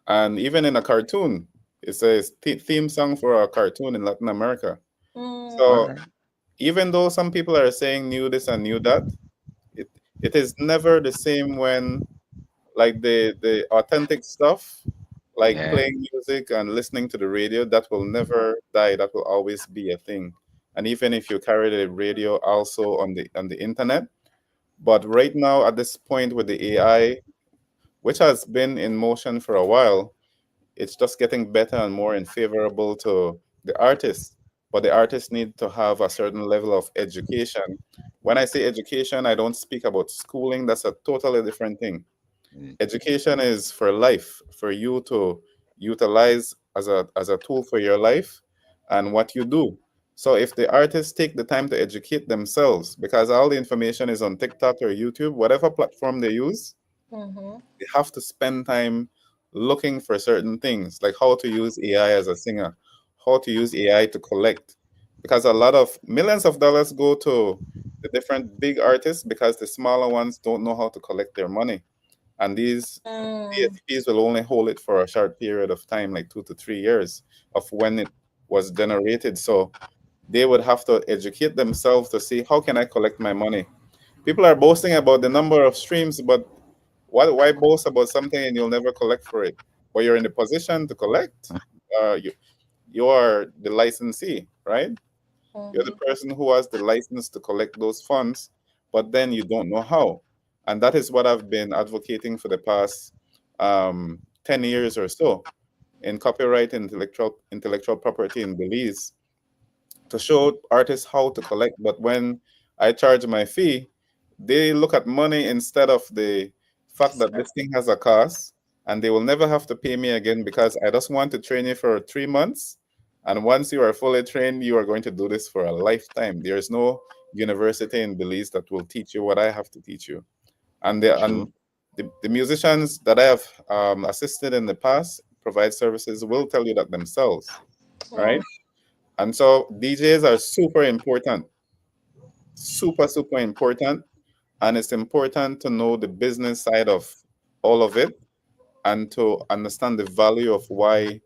And even in a cartoon, it's a theme song for a cartoon in Latin America. all So right. even though some people are saying new this and new that, it, it is never the same when like the authentic stuff, like Yeah, playing music and listening to the radio, that will never die. That will always be a thing. And even if you carry the radio also on the internet, but right now at this point with the AI, which has been in motion for a while, it's just getting better and more and favorable to the artists. But the artists need to have a certain level of education. When I say education, I don't speak about schooling. That's a totally different thing. mm, Education is for life, for you to utilize as a tool for your life and what you do. So if the artists take the time to educate themselves, because all the information is on TikTok or YouTube, whatever platform they use, Mm-hmm. they have to spend time looking for certain things, like how to use AI as a singer, how to use AI to collect. Because a lot of millions of dollars go to the different big artists because the smaller ones don't know how to collect their money. And these Mm. DSPs will only hold it for a short period of time, like 2 to 3 years of when it was generated. So they would have to educate themselves to see how can I collect my money. People are boasting about the number of streams, but why boast about something and you'll never collect for it? Well, you're in the position to collect. You are the licensee, right? You're the Mm-hmm. person who has the license to collect those funds, but then you don't know how. And that is what I've been advocating for the past 10 years or so in copyright and intellectual property in Belize to show artists how to collect. But when I charge my fee, they look at money instead of the fact that this thing has a cost and they will never have to pay me again because I just want to train you for 3 months. And once you are fully trained, you are going to do this for a lifetime. There's no university in Belize that will teach you what I have to teach you. And true. the musicians that I have assisted in the past, provide services, will tell you that themselves, right? And so DJs are super important, super, super important. And it's important to know the business side of all of it and to understand the value of why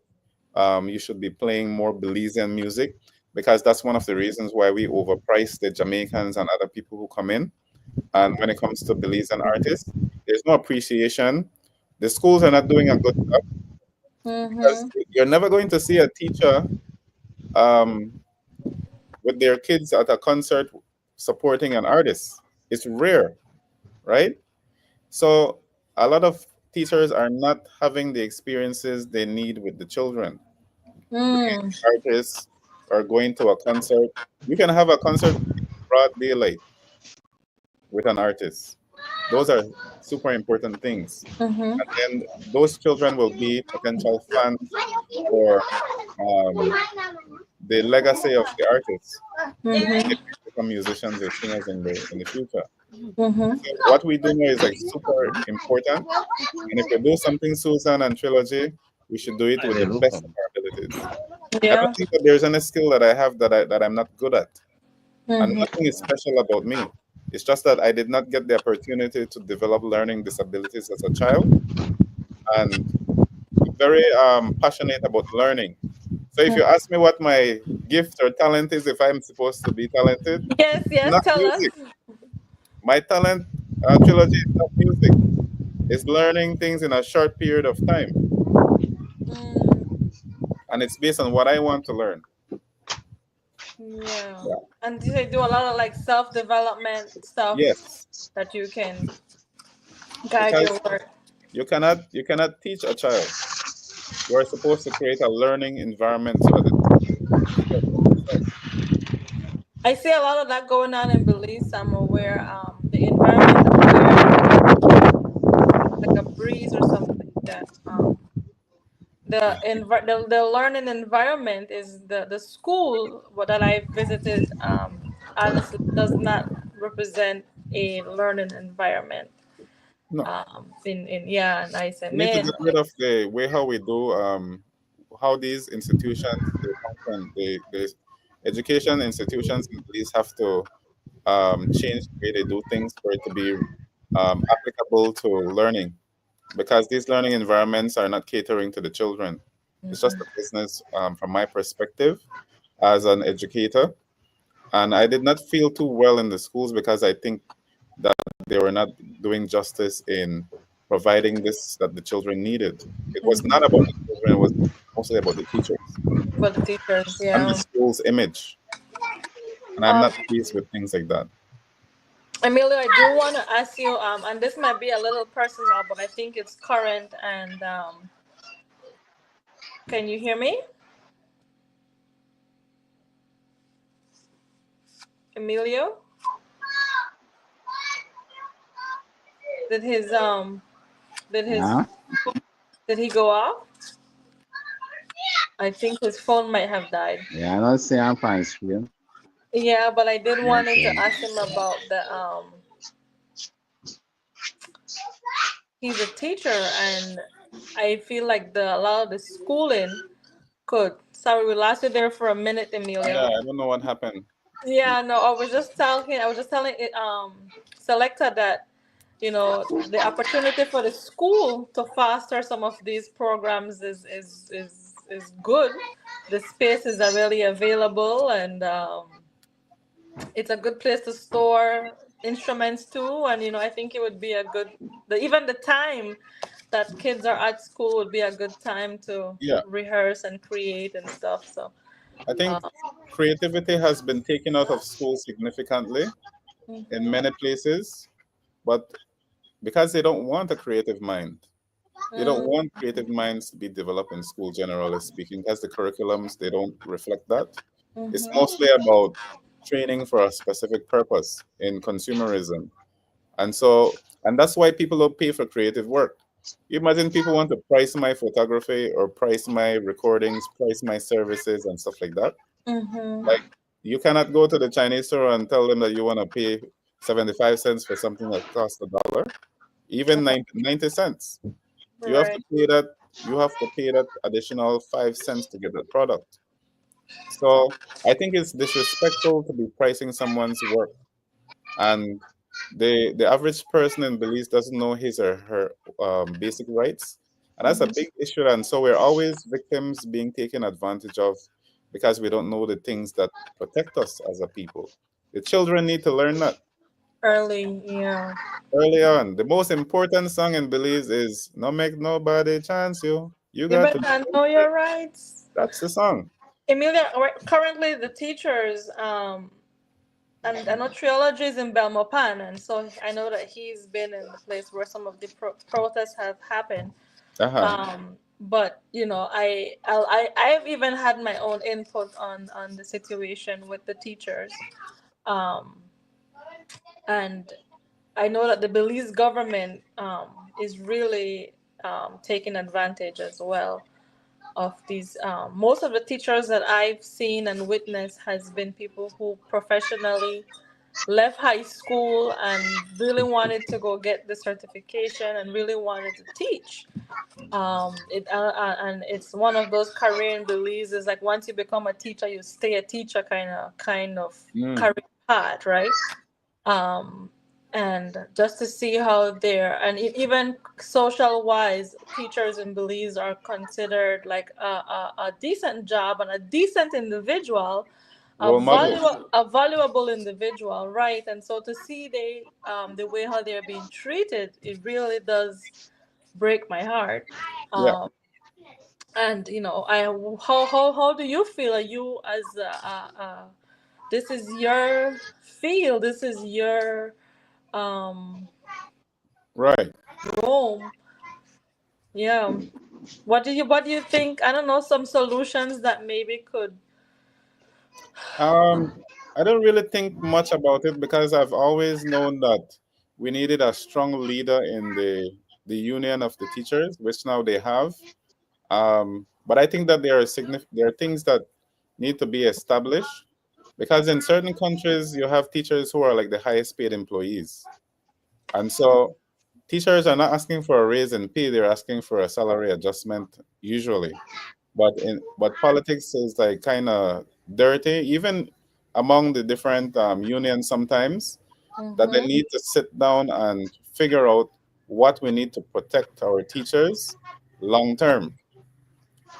you should be playing more Belizean music, because that's one of the reasons why we overprice the Jamaicans and other people who come in. And when it comes to Belizean artists, there's no appreciation. The schools are not doing a good job because Mm-hmm. you're never going to see a teacher um, with their kids at a concert supporting an artist. It's rare, right? So a lot of teachers are not having the experiences they need with the children. Mm. Artists are going to a concert. You can have a concert in broad daylight with an artist. Those are super important things. Mm-hmm. And then those children will be potential fans for um, the legacy of the artist Mm-hmm. if they become musicians or singers in the future. Mm-hmm. So what we do now is like super important. And if we do something Susan and Trilogy, we should do it with Hey, the look. best of our abilities. I Yeah. don't think that there's any skill that I have that I'm not good at. And Mm-hmm. nothing is special about me. It's just that I did not get the opportunity to develop learning disabilities as a child. And I'm very passionate about learning. So if you ask me what my gift or talent is, if I'm supposed to be talented, Yes, it's yes, not tell us. music. My talent Trilogy is not music. It's learning things in a short period of time. Mm. And it's based on what I want to learn. Yeah. Yeah. And they do a lot of like self-development stuff Yes, that you can guide your because work. you cannot teach a child. You are supposed to create a learning environment so that the teacher for themselves. I see a lot of that going on in Belize. I'm aware. The environment is very like a breeze or something that the learning environment is the school that I visited honestly does not represent a learning environment. No, In yeah, and I said, we need to man, get rid of the way how we do how these institutions they function. The education institutions in Belize have to change the way they do things for it to be applicable to learning, because these learning environments are not catering to the children. It's just a business from my perspective as an educator. And I did not feel too well in the schools because I think that they were not doing justice in providing this that the children needed. It was not about the children, it was mostly about the teachers for the teachers, and the yeah. school's image. And I'm Um, not pleased with things like that. Emilio, I do want to ask you, and this might be a little personal, but I think it's current. And can you hear me, Emilio? Did his did his Yeah, did he go off? I think his phone might have died. yeah, I don't see I'm fine screen. Yeah, but I did wanted Okay. to ask him about the he's a teacher, and I feel like a lot of the schooling could. Sorry, we lost you there for a minute, Yeah, Emilio. I don't know what happened. Yeah, no, I was just telling it Selecta that the opportunity for the school to foster some of these programs is good. The spaces are really available, and it's a good place to store instruments too. And I think it would be a good even the time that kids are at school would be a good time to Yeah, rehearse and create and stuff. So I think uh, creativity has been taken out of school significantly in mhm, many places, but because they don't want a creative mind. They don't mm, want creative minds to be developed in school, generally speaking, because the curriculums they don't reflect that. It's mhm, mostly about training for a specific purpose in consumerism. And so, and that's why people don't pay for creative work. You imagine people want to price my photography or price my recordings, price my services and stuff like that. mhm. Like, you cannot go to the Chinese store and tell them that you want to pay 75 cents for something that costs $1, even 90 cents. You have to Right. pay that. You have to pay that additional 5 cents to get that product. So I think it's disrespectful to be pricing someone's work, and the average person in Belize doesn't know his or her basic rights, and that's a big issue. And so we're always victims being taken advantage of because we don't know the things that protect us as a people. The children need to learn that Early, yeah. early on. The most important song in Belize is "No Make Nobody Chance You." You You got to better know your rights. That's the song. Emilia, currently the teachers, and I know Trilogy is in Belmopan, and so I know that he's been in the place where some of the protests have happened. Uh-huh. But I've even had my own input on the situation with the teachers, um, and I know that the Belize government is really taking advantage as well of these. Most of the teachers that I've seen and witnessed has been people who professionally left high school and really wanted to go get the certification and really wanted to teach. And it's one of those career in Belize is like once you become a teacher, you stay a teacher kind of Mm. career path, right? um, and just to see how they're and even social wise, teachers in Belize are considered like a decent job and a decent individual, Role models. a valuable individual, right? And so to see the way how they're being treated, it really does break my heart. Yeah. Um, and I how do you feel? Are you as This is your field. This is your um Right. room. Yeah. What do you think? I don't know, some solutions that maybe could. Um, I don't really think much about it because I've always known that we needed a strong leader in the union of the teachers, which now they have. But I think that there are things that need to be established because in certain countries you have teachers who are like the highest paid employees, and so teachers are not asking for a raise in pay; they're asking for a salary adjustment usually. But politics is like kind of dirty, even among the different unions sometimes, that they Mm-hmm. need to sit down and figure out what we need to protect our teachers long term.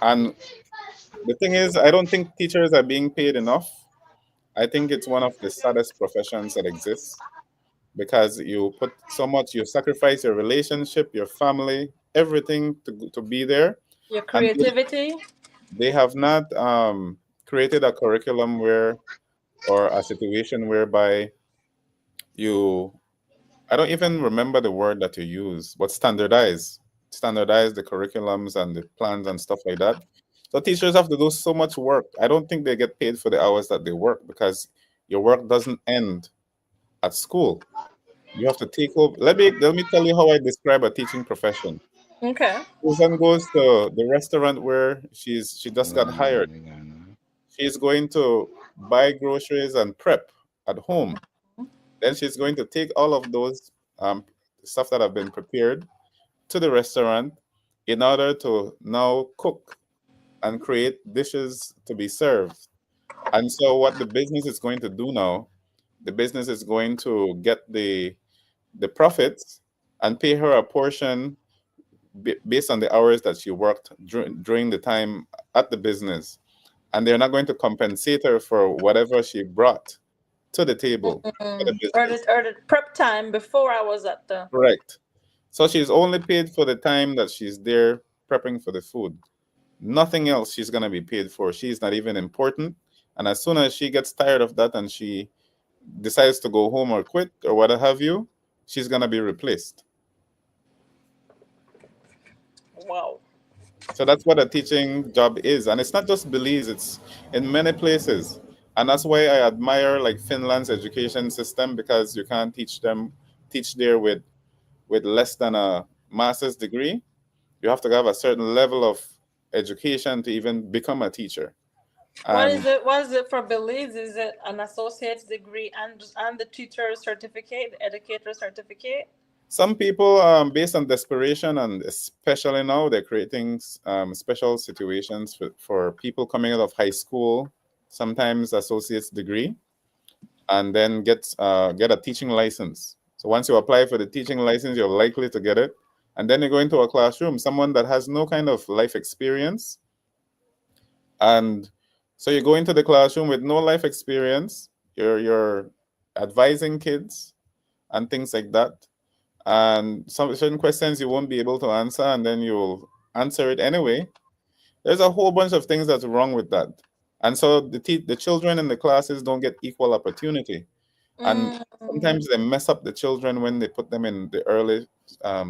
And the thing is, I don't think teachers are being paid enough. I think it's one of the saddest professions that exists because you put so much, you sacrifice your relationship, your family, everything to be there. Your And creativity. they have not created a curriculum where, or a situation whereby you, I don't even remember the word that you use, but standardize the curriculums and the plans and stuff like that. So teachers have to do so much work. I don't think they get paid for the hours that they work because your work doesn't end at school. You have to take over. Let me tell you how I describe a teaching profession. Okay. Susan goes to the restaurant where she just got hired. She's going to buy groceries and prep at home. Then she's going to take all of those stuff that have been prepared to the restaurant in order to now cook and create dishes to be served. And so, what the business is going to do now, the business is going to get the profits and pay her a portion based on the hours that she worked during the time at the business. And they're not going to compensate her for whatever she brought to the table for the Or business. the prep time before I was at the. Correct. So she's only paid for the time that she's there prepping for the food. Nothing else she's going to be paid for. She's not even important. And as soon as she gets tired of that and she decides to go home or quit or what have you, she's going to be replaced. Wow. So that's what a teaching job is. And it's not just Belize, it's in many places. And that's why I admire like Finland's education system because you can't teach there with less than a master's degree. You have to have a certain level of education to even become a teacher. What is And it? What is it for Belize? Is it an associate's degree and the teacher certificate, the educator certificate? some people, based on desperation, and especially now, they're creating special situations for people coming out of high school, sometimes associate's degree, and then get a teaching license. So once you apply for the teaching license, you're likely to get it. And then you go into a classroom, someone that has no kind of life experience. And so you go into the classroom with no life experience, you're advising kids and things like that. And some certain questions you won't be able to answer, and then you'll answer it anyway. There's a whole bunch of things that's wrong with that. And so the children in the classes don't get equal opportunity. And Mm, sometimes they mess up the children when they put them in the early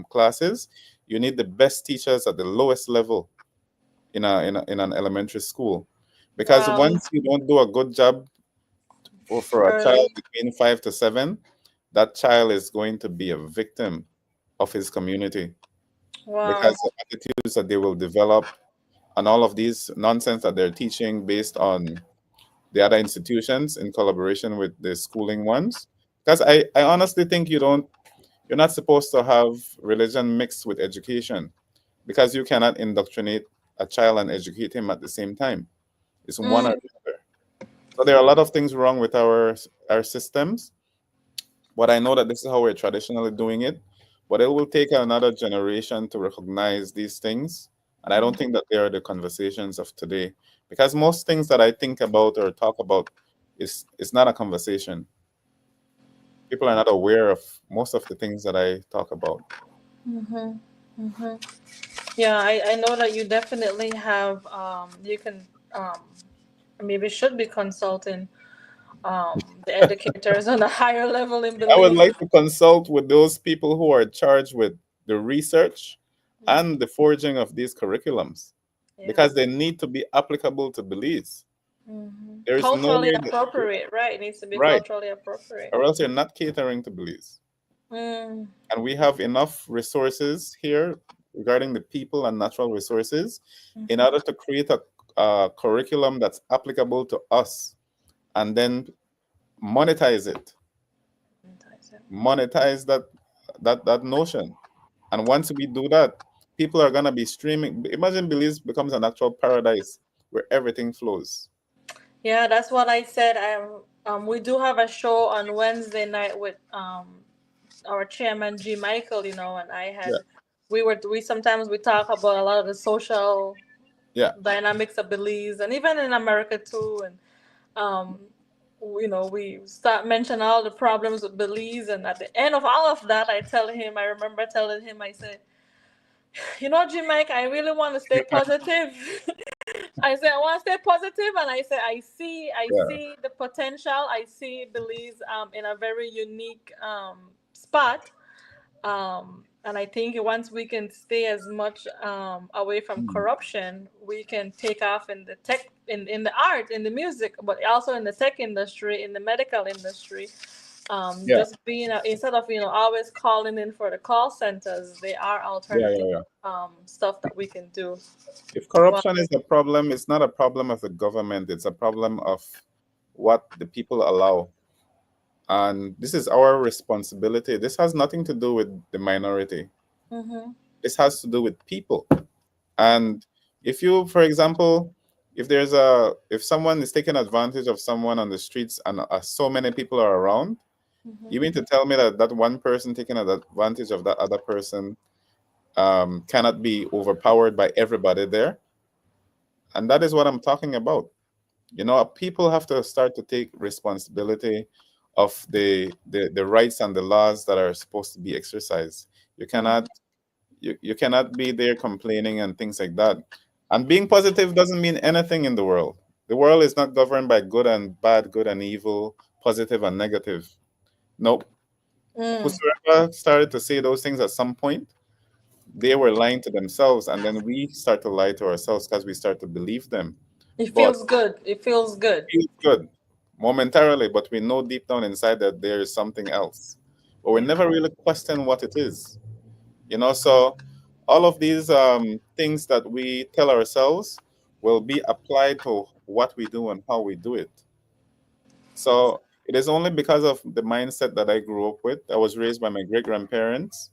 classes. You need the best teachers at the lowest level in an elementary school. Because wow. once you don't do a good job for a child Early. between 5 to 7, that child is going to be a victim of his community Wow. because the attitudes that they will develop and all of these nonsense that they're teaching based on the other institutions in collaboration with the schooling ones. Because I honestly think you're not supposed to have religion mixed with education because you cannot indoctrinate a child and educate him at the same time. It's one or Mm, the other. So there are a lot of things wrong with our systems, but I know that this is how we're traditionally doing it. But it will take another generation to recognize these things. And I don't think that they are the conversations of today. Because most things that I think about or talk about is not a conversation. People are not aware of most of the things that I talk about. mhm, mhm. Yeah, I know that you definitely have you can maybe should be consulting the educators on a higher level in I would Belize. like to consult with those people who are charged with the research and the forging of these curriculums Yeah. because they need to be applicable to Belize. There is no Culturally way appropriate, right? It needs to be right, culturally appropriate. or else you're not catering to Belize. Mm, And we have enough resources here regarding the people and natural resources in order to create a curriculum that's applicable to us and then monetize it, monetize that notion. And once we do that, people are gonna be streaming. Imagine Belize becomes an actual paradise where everything flows. yeah, that's what I said. We do have a show on Wednesday night with our chairman G. Michael, and I Yeah, had we sometimes we talk about a lot of the social yeah, dynamics of Belize and even in America too, and um, we start mentioning all the problems with Belize, and at the end of all of that, I remember telling him, I said, G. Mike, I really want to stay positive. I said I want to stay positive, and I said I yeah. see the potential. I see Belize in a very unique spot, and I think once we can stay as much away from Mm. corruption, we can take off in the tech, in the art, in the music, but also in the tech industry, in the medical industry. Yeah, Just being instead of always calling in for the call centers, there are yeah, alternative yeah, yeah. stuff that we can do. If Well, corruption is a problem, it's not a problem of the government, it's a problem of what the people allow. And this is our responsibility. This has nothing to do with the minority. mm-hmm, This has to do with people. And if you, for example, if someone is taking advantage of someone on the streets and so many people are around, mm-hmm. you mean to tell me that that one person taking advantage of that other person cannot be overpowered by everybody there? And that is what I'm talking about. People have to start to take responsibility of the rights and the laws that are supposed to be exercised. You cannot you cannot be there complaining and things like that. And being positive doesn't mean anything in the world. The world is not governed by good and bad, good and evil, positive and negative. Nope. Mm. Whosoever started to say those things at some point, they were lying to themselves, and then we start to lie to ourselves because we start to believe them. It But feels good. It feels good. feels good momentarily, but we know deep down inside that there is something else. But we Yeah. never really question what it is. So all of these things that we tell ourselves will be applied to what we do and how we do it. So it is only because of the mindset that I grew up with. I was raised by my great grandparents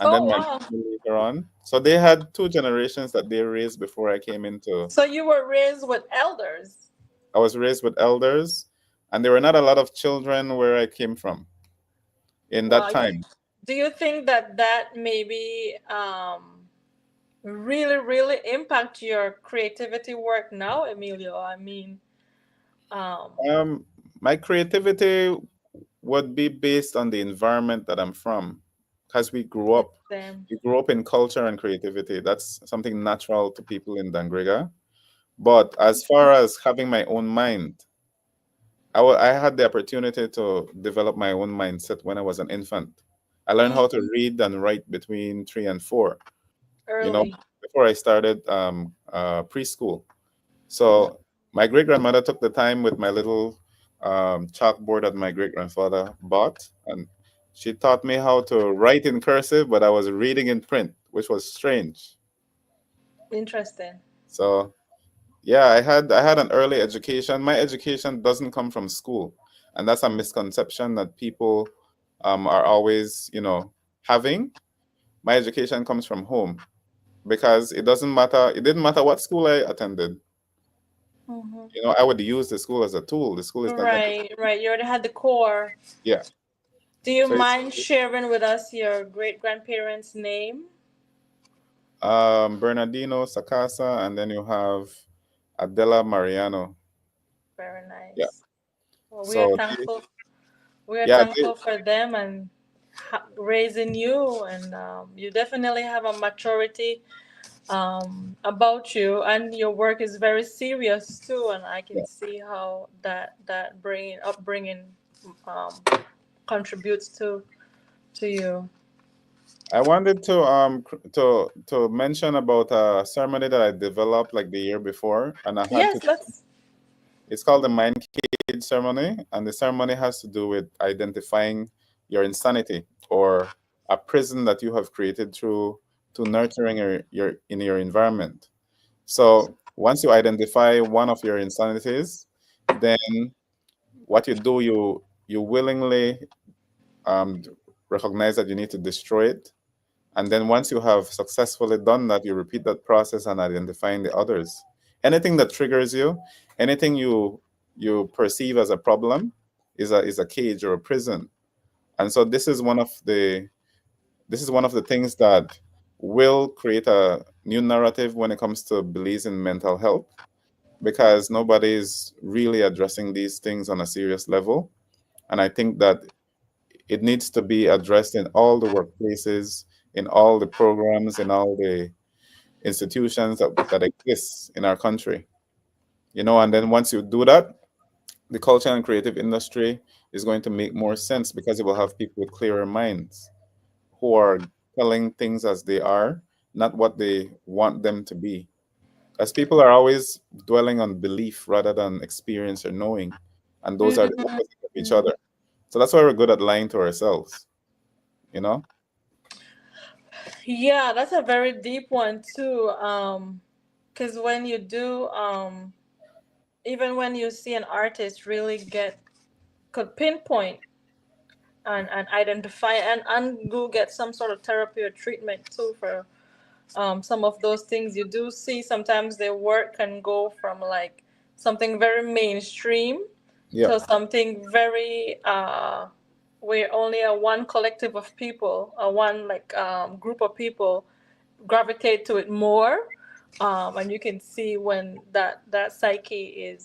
and then Oh my wow. mom later on. So they had two generations that they raised before I came into. So you were raised with elders. I was raised with elders, and there were not a lot of children where I came from in that Wow. time. Do you think that maybe really really impact your creativity work now, Emilio? I mean, um, Um, my creativity would be based on the environment that I'm from, because them. we grew up in culture and creativity. That's something natural to people in Dangriga. But as far as having my own mind, I had the opportunity to develop my own mindset when I was an infant. I learned how to read and write between 3 and 4, you know, Early. before I started preschool. So my great grandmother took the time with my little chalkboard that my great grandfather bought, and she taught me how to write in cursive, but I was reading in print, which was strange. Interesting. So yeah, I had an early education. My education doesn't come from school, and that's a misconception that people are always having. My education comes from home because it doesn't matter. It didn't matter what school I attended. Hmm. I would use the school as a tool. The school is not going to. Right, right. You already had the core. Yeah. Do you So it's mind sharing with us your great grandparents' name? Bernardino Sacasa, and then you have Adela Mariano. Very Yeah. nice. Well, we are So thankful. We are yeah, thankful for them and raising you, and you definitely have a maturity about you, and your work is very serious too, and I Yeah. can see how that brain upbringing um, contributes to you. I wanted to to mention about a ceremony that I developed like the year before, and I had to. Yes, let's. It's called the Mind Cage ceremony, and the ceremony has to do with identifying your insanity or a prison that you have created through to nurturing your in your environment. So once you identify one of your insanities, then what you do, you willingly um, recognize that you need to destroy it. And then once you have successfully done that, you repeat that process and identifying the others. Anything that triggers you, anything you perceive as a problem is a cage or a prison. And so this is one of the things that will create a new narrative when it comes to beliefs in mental health, because nobody is really addressing these things on a serious level. And I think that it needs to be addressed in all the workplaces, in all the programs, in all the institutions that exist in our country. You know, and then once you do that, the culture and creative industry is going to make more sense because it will have people with clearer minds who are telling things as they are, not what they want them to be. As people are always dwelling on belief rather than experience or knowing, and those are the opposite of each other. So that's why we're good at lying to ourselves, you know? Yeah, that's a very deep one too. Because when you do, even when you see an artist really could pinpoint and identify and go get some sort of therapy or treatment too for some of those things, you do see sometimes their work can go from like something very mainstream Yeah. to something very where only a one collective of people, a one like group of people gravitate to it more, and you can see when that psyche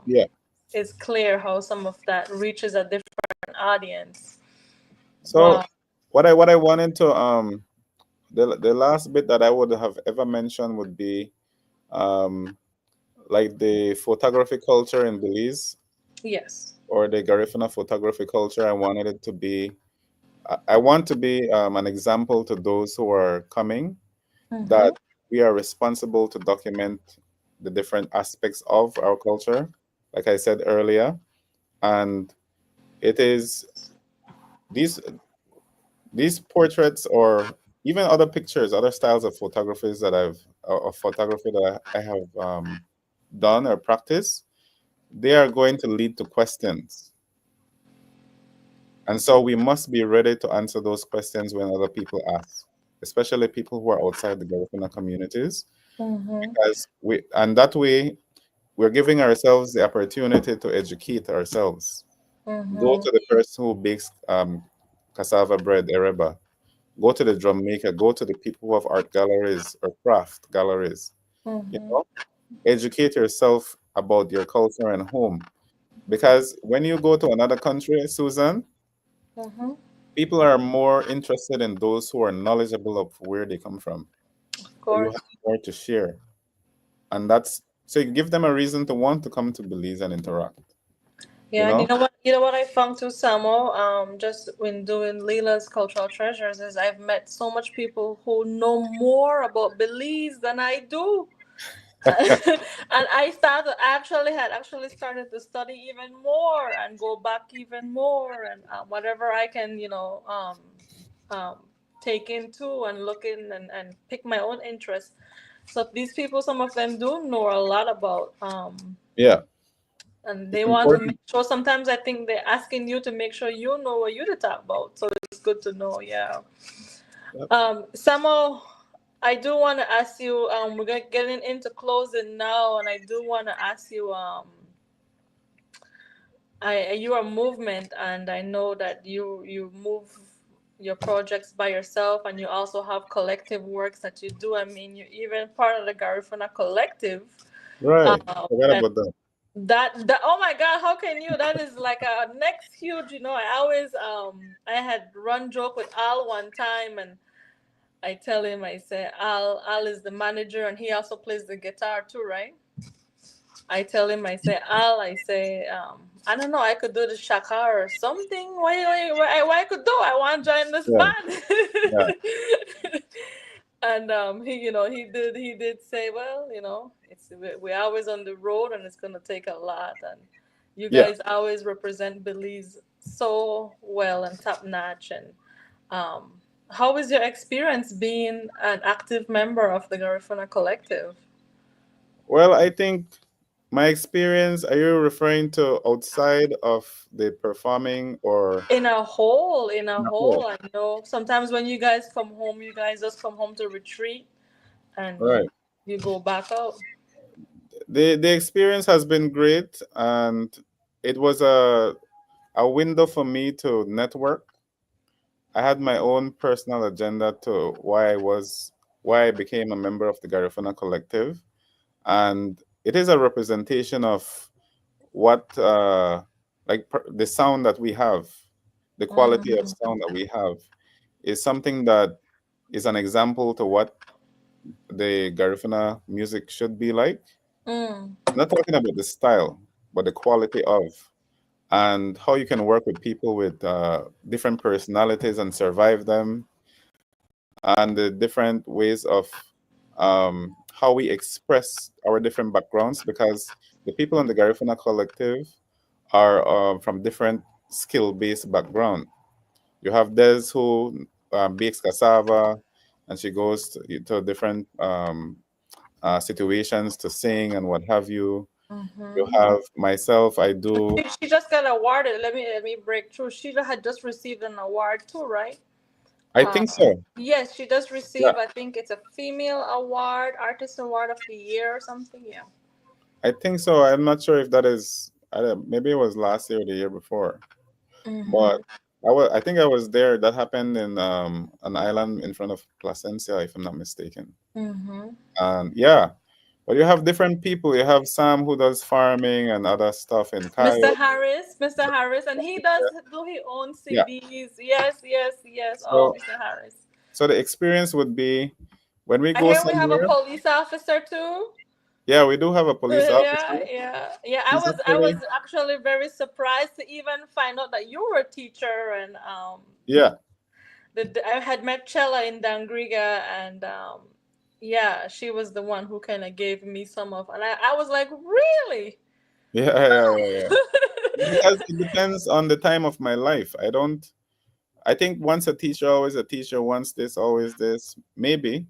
Yeah. is clear how some of that reaches a different audience. So Wow. what I wanted to the last bit that I would have ever mentioned would be um like the photography culture in Belize Yes. or the Garifuna photography culture. I wanted it to be I want to be an example to those who are coming Mm-hmm. that we are responsible to document the different aspects of our culture, like I said earlier. And it is these these portraits or even other pictures, other styles of photographies that of photography that I have done or practiced, they are going to lead to questions. And so we must be ready to answer those questions when other people ask, especially people who are outside the Garifuna communities, Mm-hmm. because and that way we're giving ourselves the opportunity to educate ourselves. Go Mm-hmm. to the person who bakes cassava bread, ereba. Go to the drum maker. Go to the people who have art galleries or craft galleries. You Mm-hmm. know, educate yourself about your culture and home. Because when you go to another country, Susan, Mm-hmm. people are more interested in those who are knowledgeable of where they come from. Of So you course. have more to share. And that's so you give them a reason to want to come to Belize and interact. You Yeah, and know? you know what I found too, Samo, just when doing Leela's cultural treasures is I've met so much people who know more about Belize than I do. And I actually started to study even more and go back even more and whatever I can, um, take into and look in and pick my own interest. So these people, some of them do know a lot about, Yeah. and It's they want to make important. sure. Sometimes I think they're asking you to make sure you know what you to talk about. So it's good to know. Yeah. Yep. Samo, I do want to ask you. We're getting into closing now, and I do want to ask you. You are movement, and I know that you move your projects by yourself, and you also have collective works that you do. I mean, you're even part of the Garifuna collective. Right. Forgot And about that. that oh my God, how can you? That is like a next huge. I always I had run joke with Al one time, and I tell him, I say, Al is the manager and he also plays the guitar too, right? I tell him, I say, Al, I say, I don't know, I could do the shaka or something. Why I could do? I want to join this Yeah, yeah, band. And he did say, well, we're always on the road and it's gonna take a lot. And you yeah. guys always represent Belize so well and top notch. And um, how was your experience being an active member of the Garifuna Collective? Well, I think my experience, are you referring to outside of the performing or In a whole, no? I know sometimes when you guys come home, you guys just come home to retreat and Right. you go back out. The experience has been great, and it was a window for me to network. I had my own personal agenda to why I became a member of the Garifuna Collective, and it is a representation of what the sound that we have, the quality of Mm, sound that we have is something that is an example to what the Garifuna music should be like. mm, I'm not talking about the style, but the quality of, and how you can work with people with different personalities and survive them, and the different ways of how we express our different backgrounds, because the people in the Garifuna Collective are from different skill-based background. You have Des who bakes cassava, and she goes to different situations to sing and what have you. You mm-hmm. have myself, I do. She just got awarded. Let me break through. Sheila had just received an award too, right? I think so. Yes, she does Yeah, receive. I think it's a female award, artist award of the year or something. Yeah. I think so. I'm not sure if that is, maybe it was last year or the year before, Mm-hmm. but I think I was there. That happened in an island in front of Placencia, if I'm not mistaken. Mm-hmm. And yeah, but you have different people. You have Sam who does farming and other stuff in Cairo. Mr. Harris, and he does do his own Yeah. CDs. Yes, yes, yes. Oh, So Mr. Harris. so the experience would be when we I go hear we have a somewhere. police officer too. Yeah, we do have a police Yeah, officer. yeah, yeah. I He's was I actually was actually very surprised to even find out that you were a teacher, and yeah. I had met Chella in Dangriga, and yeah, she was the one who kind of gave me some of, and I was like, really? Yeah, yeah, yeah, yeah. Because it depends on the time of my life. I think once a teacher, always a teacher, once this, always this, maybe.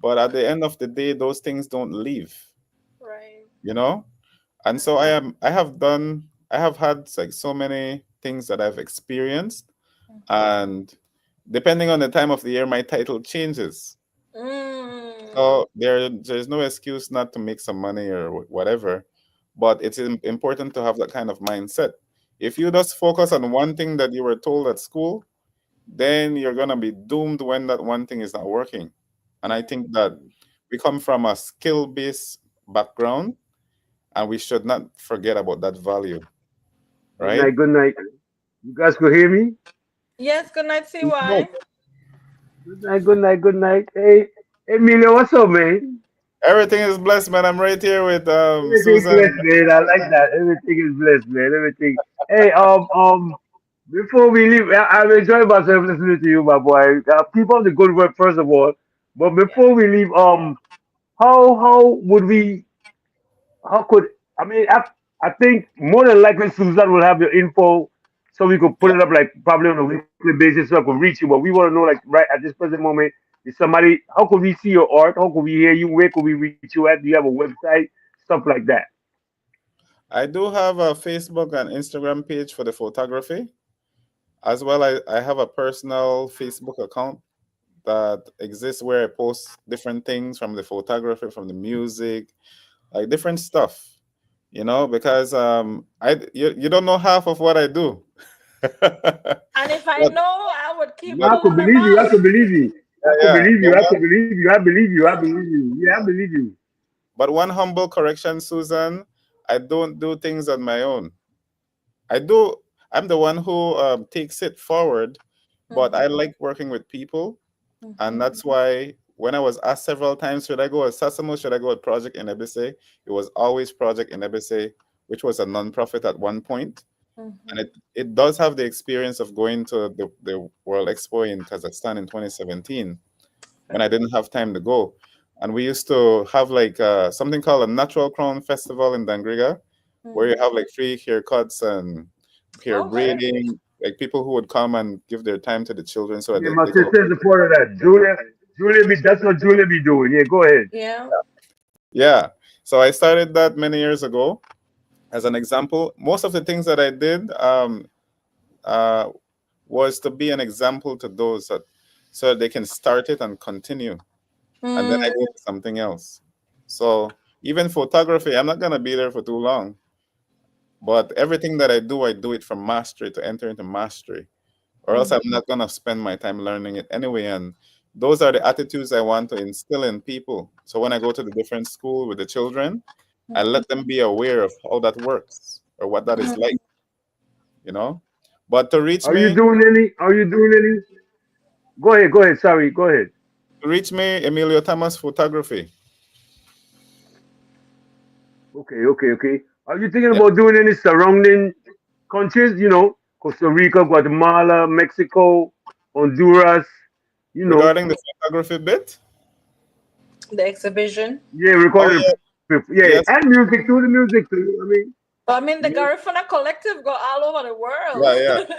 But at the end of the day, those things don't leave, Right. you know? And so I have had like so many things that I've experienced, and depending on the time of the year, my title changes. Mm. So there's no excuse not to make some money or whatever, but it's important to have that kind of mindset. If you just focus on one thing that you were told at school, then you're gonna be doomed when that one thing is not working. And I think that we come from a skill-based background, and we should not forget about that value, Good right? night, good night. You guys could hear me? Yes. Good night, No, CY. Good night, good night, good night. Hey, Emilio, what's up, man? everything is blessed, man. I'm right here with Everything Susan. blessed, man. I like that. Everything is blessed, man. Everything. Hey, before we leave, I'm enjoying myself listening to you, my boy. Keep up the good work, first of all. But Yeah. before we leave, how would we? How could I mean? I think more than likely Susan will have your info, so we could put Yeah, it up like probably on a weekly basis, so I could reach you. But we want to know like right at this present moment, is somebody? How could we see your art? How could we hear you? Where could we reach you at? Do you have a website? Stuff like that. I do have a Facebook and Instagram page for the photography. As well, I have a personal Facebook account that exists where I post different things from the photography, from the music, like different stuff, because you don't know half of what I do. And if I But know, I would keep No, it I to could believe you. I myself. could believe you. I could yeah, believe you. but I one, could believe you. I believe you. I believe you. Yeah, I believe you. but one humble correction, Susan, I don't do things on my own. I do. I'm the one who takes it forward, but Mhm. I like working with people. And that's why when I was asked several times, should I go with Sasamo, should I go with Project Inebise, it was always Project Inebise, which was a non-profit at one point. And it does have the experience of going to the World Expo in Kazakhstan in 2017 when I didn't have time to go. And we used to have like something called a Natural Crown Festival in Dangriga, where you have like free haircuts and hair Okay. braiding, like people who would come and give their time to the children so that Yeah, they my could. sister's a part of that. Julia be, that's what Julia be doing. Yeah, go ahead. Yeah. Yeah. So I started that many years ago as an example. Most of the things that I did uh, was to be an example to those that, so that they can start it and continue. And then I Mm, go to something else. So even photography, I'm not going to be there for too long. But everything that I do it from mastery to enter into mastery, or else I'm not going to spend my time learning it anyway. And those are the attitudes I want to instill in people. So when I go to the different school with the children, I let them be aware of how that works or what that is like, you know. But Are you doing any? Are you doing any? Go ahead. Go ahead. Sorry. Go ahead. to reach me, Emilio Thomas Photography. Okay. Okay. Okay. Are you thinking Yeah. about doing any surrounding countries? You know, Costa Rica, Guatemala, Mexico, Honduras. You know, Regarding the photography bit, the exhibition. yeah, oh recording, yeah, yeah, yes, and music too. The music too. I mean, I mean, the yeah, Garifuna Collective go all over the yeah, world. yeah.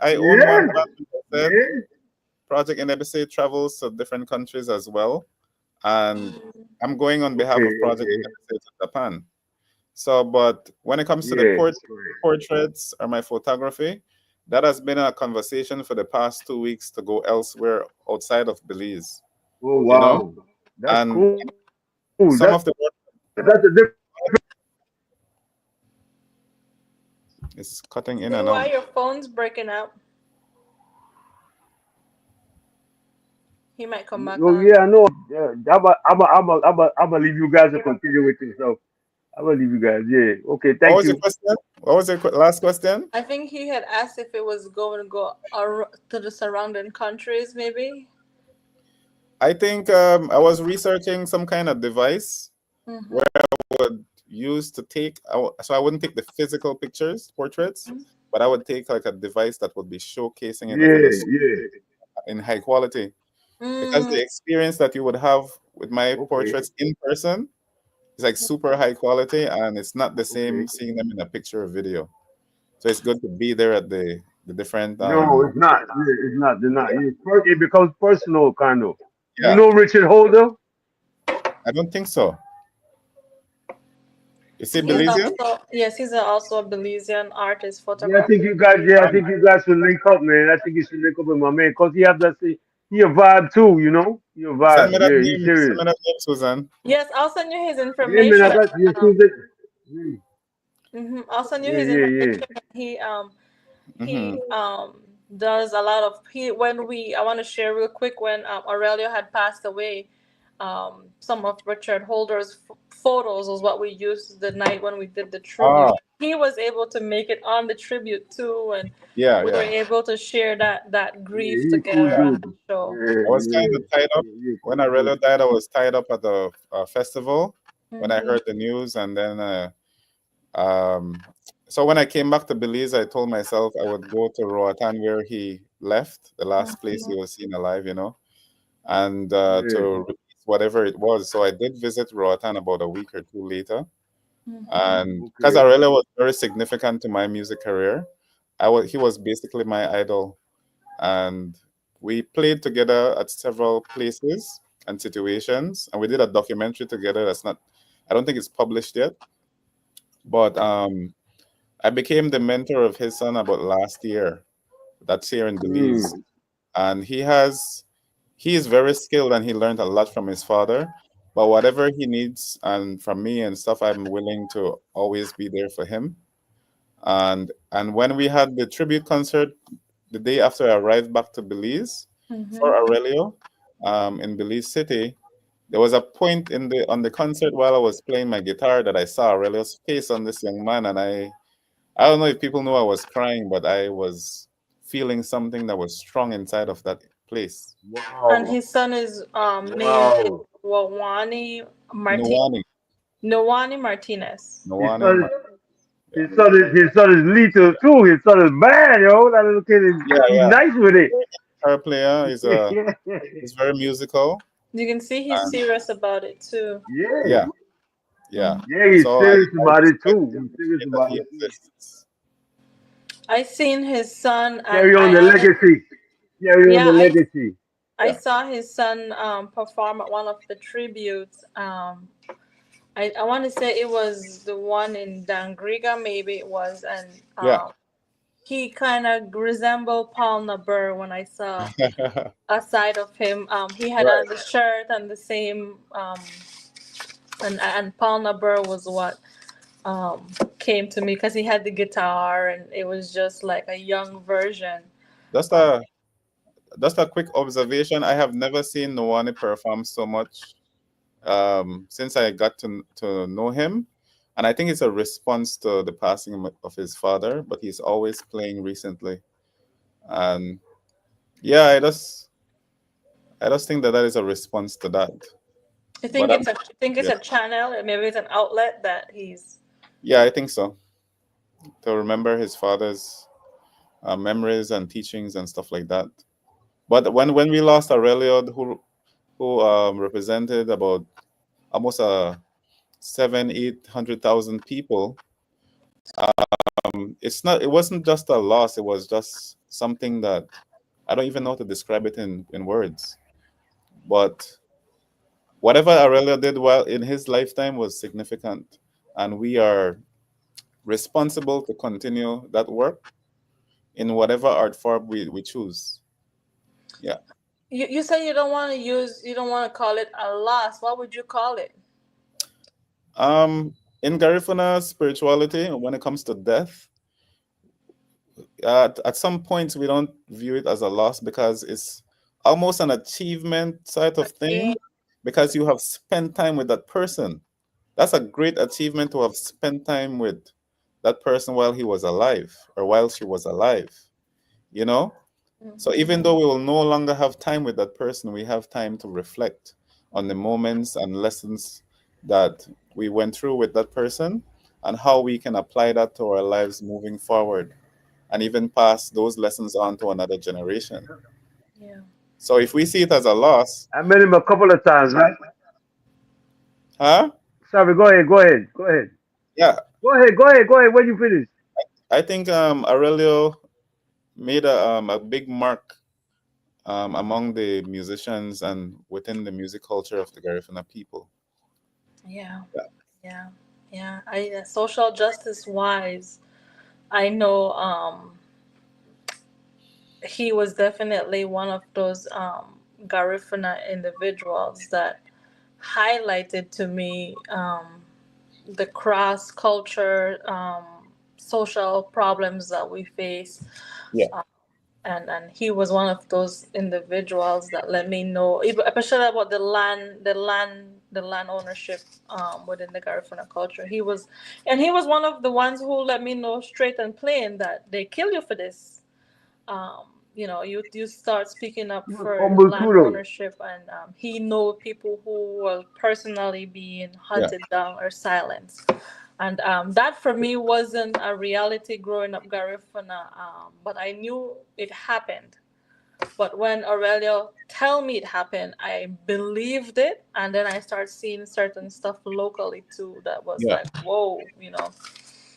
I own yeah, one band, like I said. yeah. Project Inebise travels to different countries as well, and I'm going on behalf Okay. of Project Okay. Inebise to Japan. So, but when it comes to the Yeah. Right. portraits or my photography, that has been a conversation for the past 2 weeks to go elsewhere outside of Belize, Oh you know, wow, that's and cool. some of the work That's a different. is cutting in See and why out. your phone's breaking up. He might come back Oh on. yeah, I know. Yeah, I'm gonna leave you guys to continue with yourself. I'm gonna leave you guys. Yeah. Okay. What Thank was your you. question? What was your last question? I think he had asked if it was going to go to the surrounding countries, maybe. I think I was researching some kind of device Mm-hmm. where I would use to take, so I wouldn't take the physical pictures, portraits, but I would take like a device that would be showcasing it like in a Yeah. Yeah. in high quality, because Mm, the experience that you would have with my Okay. portraits in person is like super high quality, and it's not the same Okay. seeing them in a picture or video. So it's good to be there at the different No, it's not. Yeah, it's not. They're not. It becomes personal, kind of. You yeah. know Richard Holder? I don't think so. You see he's No. Belizean? also, yes, he's also a Belizean artist, Yeah, I think photographer. you guys. Yeah, I Um, think you guys should link up, man. I think you should link up with my man, cause he have that. He a vibe too, you know. He a send vibe. me that Yeah, he's name. Send serious. me that name, Susan. Yes, I'll send you his Yeah, man. I information. got yeah, Um, yeah, I'll send you yeah, his yeah, yeah. information. He Hmm. does a lot of he when we I want to share real quick when Aurelio had passed away. Some of Richard Holder's photos was what we used the night when we did the Ah, tribute. He was able to make it on the tribute too, and yeah, we were yeah. able to share that Yeah, grief he cool together on dude. the show. Yeah, I was kind yeah, of tied up yeah, when cool Aurelio dude. died. I was tied up at the festival when I Hmm. heard the news, and then um, so when I came back to Belize, I told myself I would go to Roatan where he left, the last place he was seen alive, you know, and to Yeah. release whatever it was. So I did visit Roatan about a week or two later, and because Okay. Aurelio was very significant to my music career, he was basically my idol, and we played together at several places and situations, and we did a documentary together. That's not, I don't think it's published yet, but I became the mentor of his son about last year. That's here in Belize, Mm. and he is very skilled, and he learned a lot from his father. But whatever he needs and from me and stuff, I'm willing to always be there for him. And when we had the tribute concert the day after I arrived back to Belize for Aurelio, in Belize City, there was a point in the on the concert while I was playing my guitar that I saw Aurelio's face on this young man, and I don't know if people knew I was crying, but I was feeling something that was strong inside of that place. And Wow. his son is named Wow. Nwani, Nwani Martinez. His Nwani, son is yeah, his son is lethal too. His son is bad, yo. That little kid is yeah, he's yeah. nice with it. Her player is is very musical, You can see he's and serious about it too. Yeah. yeah, yeah. Yeah, he's So serious I about it respect too. him He's the serious way that about he it too. exists. I seen his son, and Carry on the legacy. Carry on yeah, the legacy. I Yeah, saw his son perform at one of the tributes. I want to say it was the one in Dangriga, maybe it was, and yeah. he kind of resembled Paul Naber when I saw a side of him. He had Right. on the shirt and the same, and Paul Naber was what um, came to me because he had the guitar, and it was just like a young version. Just Of, a just a quick observation. I have never seen Nwani perform so much since I got to know him, and I think it's a response to the passing of his father. But he's always playing recently, and yeah, I just think that that is a response to that. But I'm I think it's yeah, a channel, or maybe it's an outlet that he's. yeah, I think so. To remember his father's memories and teachings and stuff like that. But when we lost Aurelio, who represented about almost 700,000 800,000 people, it wasn't just a loss. It was just something that I don't even know how to describe it in words. But whatever Aurelio did while in his lifetime was significant, and we are responsible to continue that work in whatever art form we choose. Yeah. You say you don't want to call it a loss. What would you call it? Um, in Garifuna spirituality, when it comes to death, at some points we don't view it as a loss because it's almost an achievement side of Yeah. thing because you have spent time with that person. That's a great achievement to have spent time with that person while he was alive or while she was alive, you know? So Mhm. even though we will no longer have time with that person, we have time to reflect on the moments and lessons that we went through with that person and how we can apply that to our lives moving forward and even pass those lessons on to another generation. Yeah. So if we see it as a loss, I met him a couple of times, right? huh? Sorry, go ahead, go ahead, go ahead. Yeah, Go ahead when you finish. I think Aurelio made a big mark among the musicians and within the music culture of the Garifuna people. Yeah. Yeah. Yeah. Yeah. Social justice wise, I know he was definitely one of those Garifuna individuals that highlighted to me the cross culture social problems that we face, Yeah. and he was one of those individuals that let me know, especially about the land ownership within the Garifuna culture. He was one of the ones who let me know straight and plain that they kill you for this. You start speaking up He was for humble land too, though. ownership, and he know people who were personally being Yeah. hunted down or silenced, and that for me wasn't a reality growing up Garifuna, but I knew it happened. But when Aurelio tell me it happened, I believed it, and then I start seeing certain stuff locally too that was Yeah. like, whoa.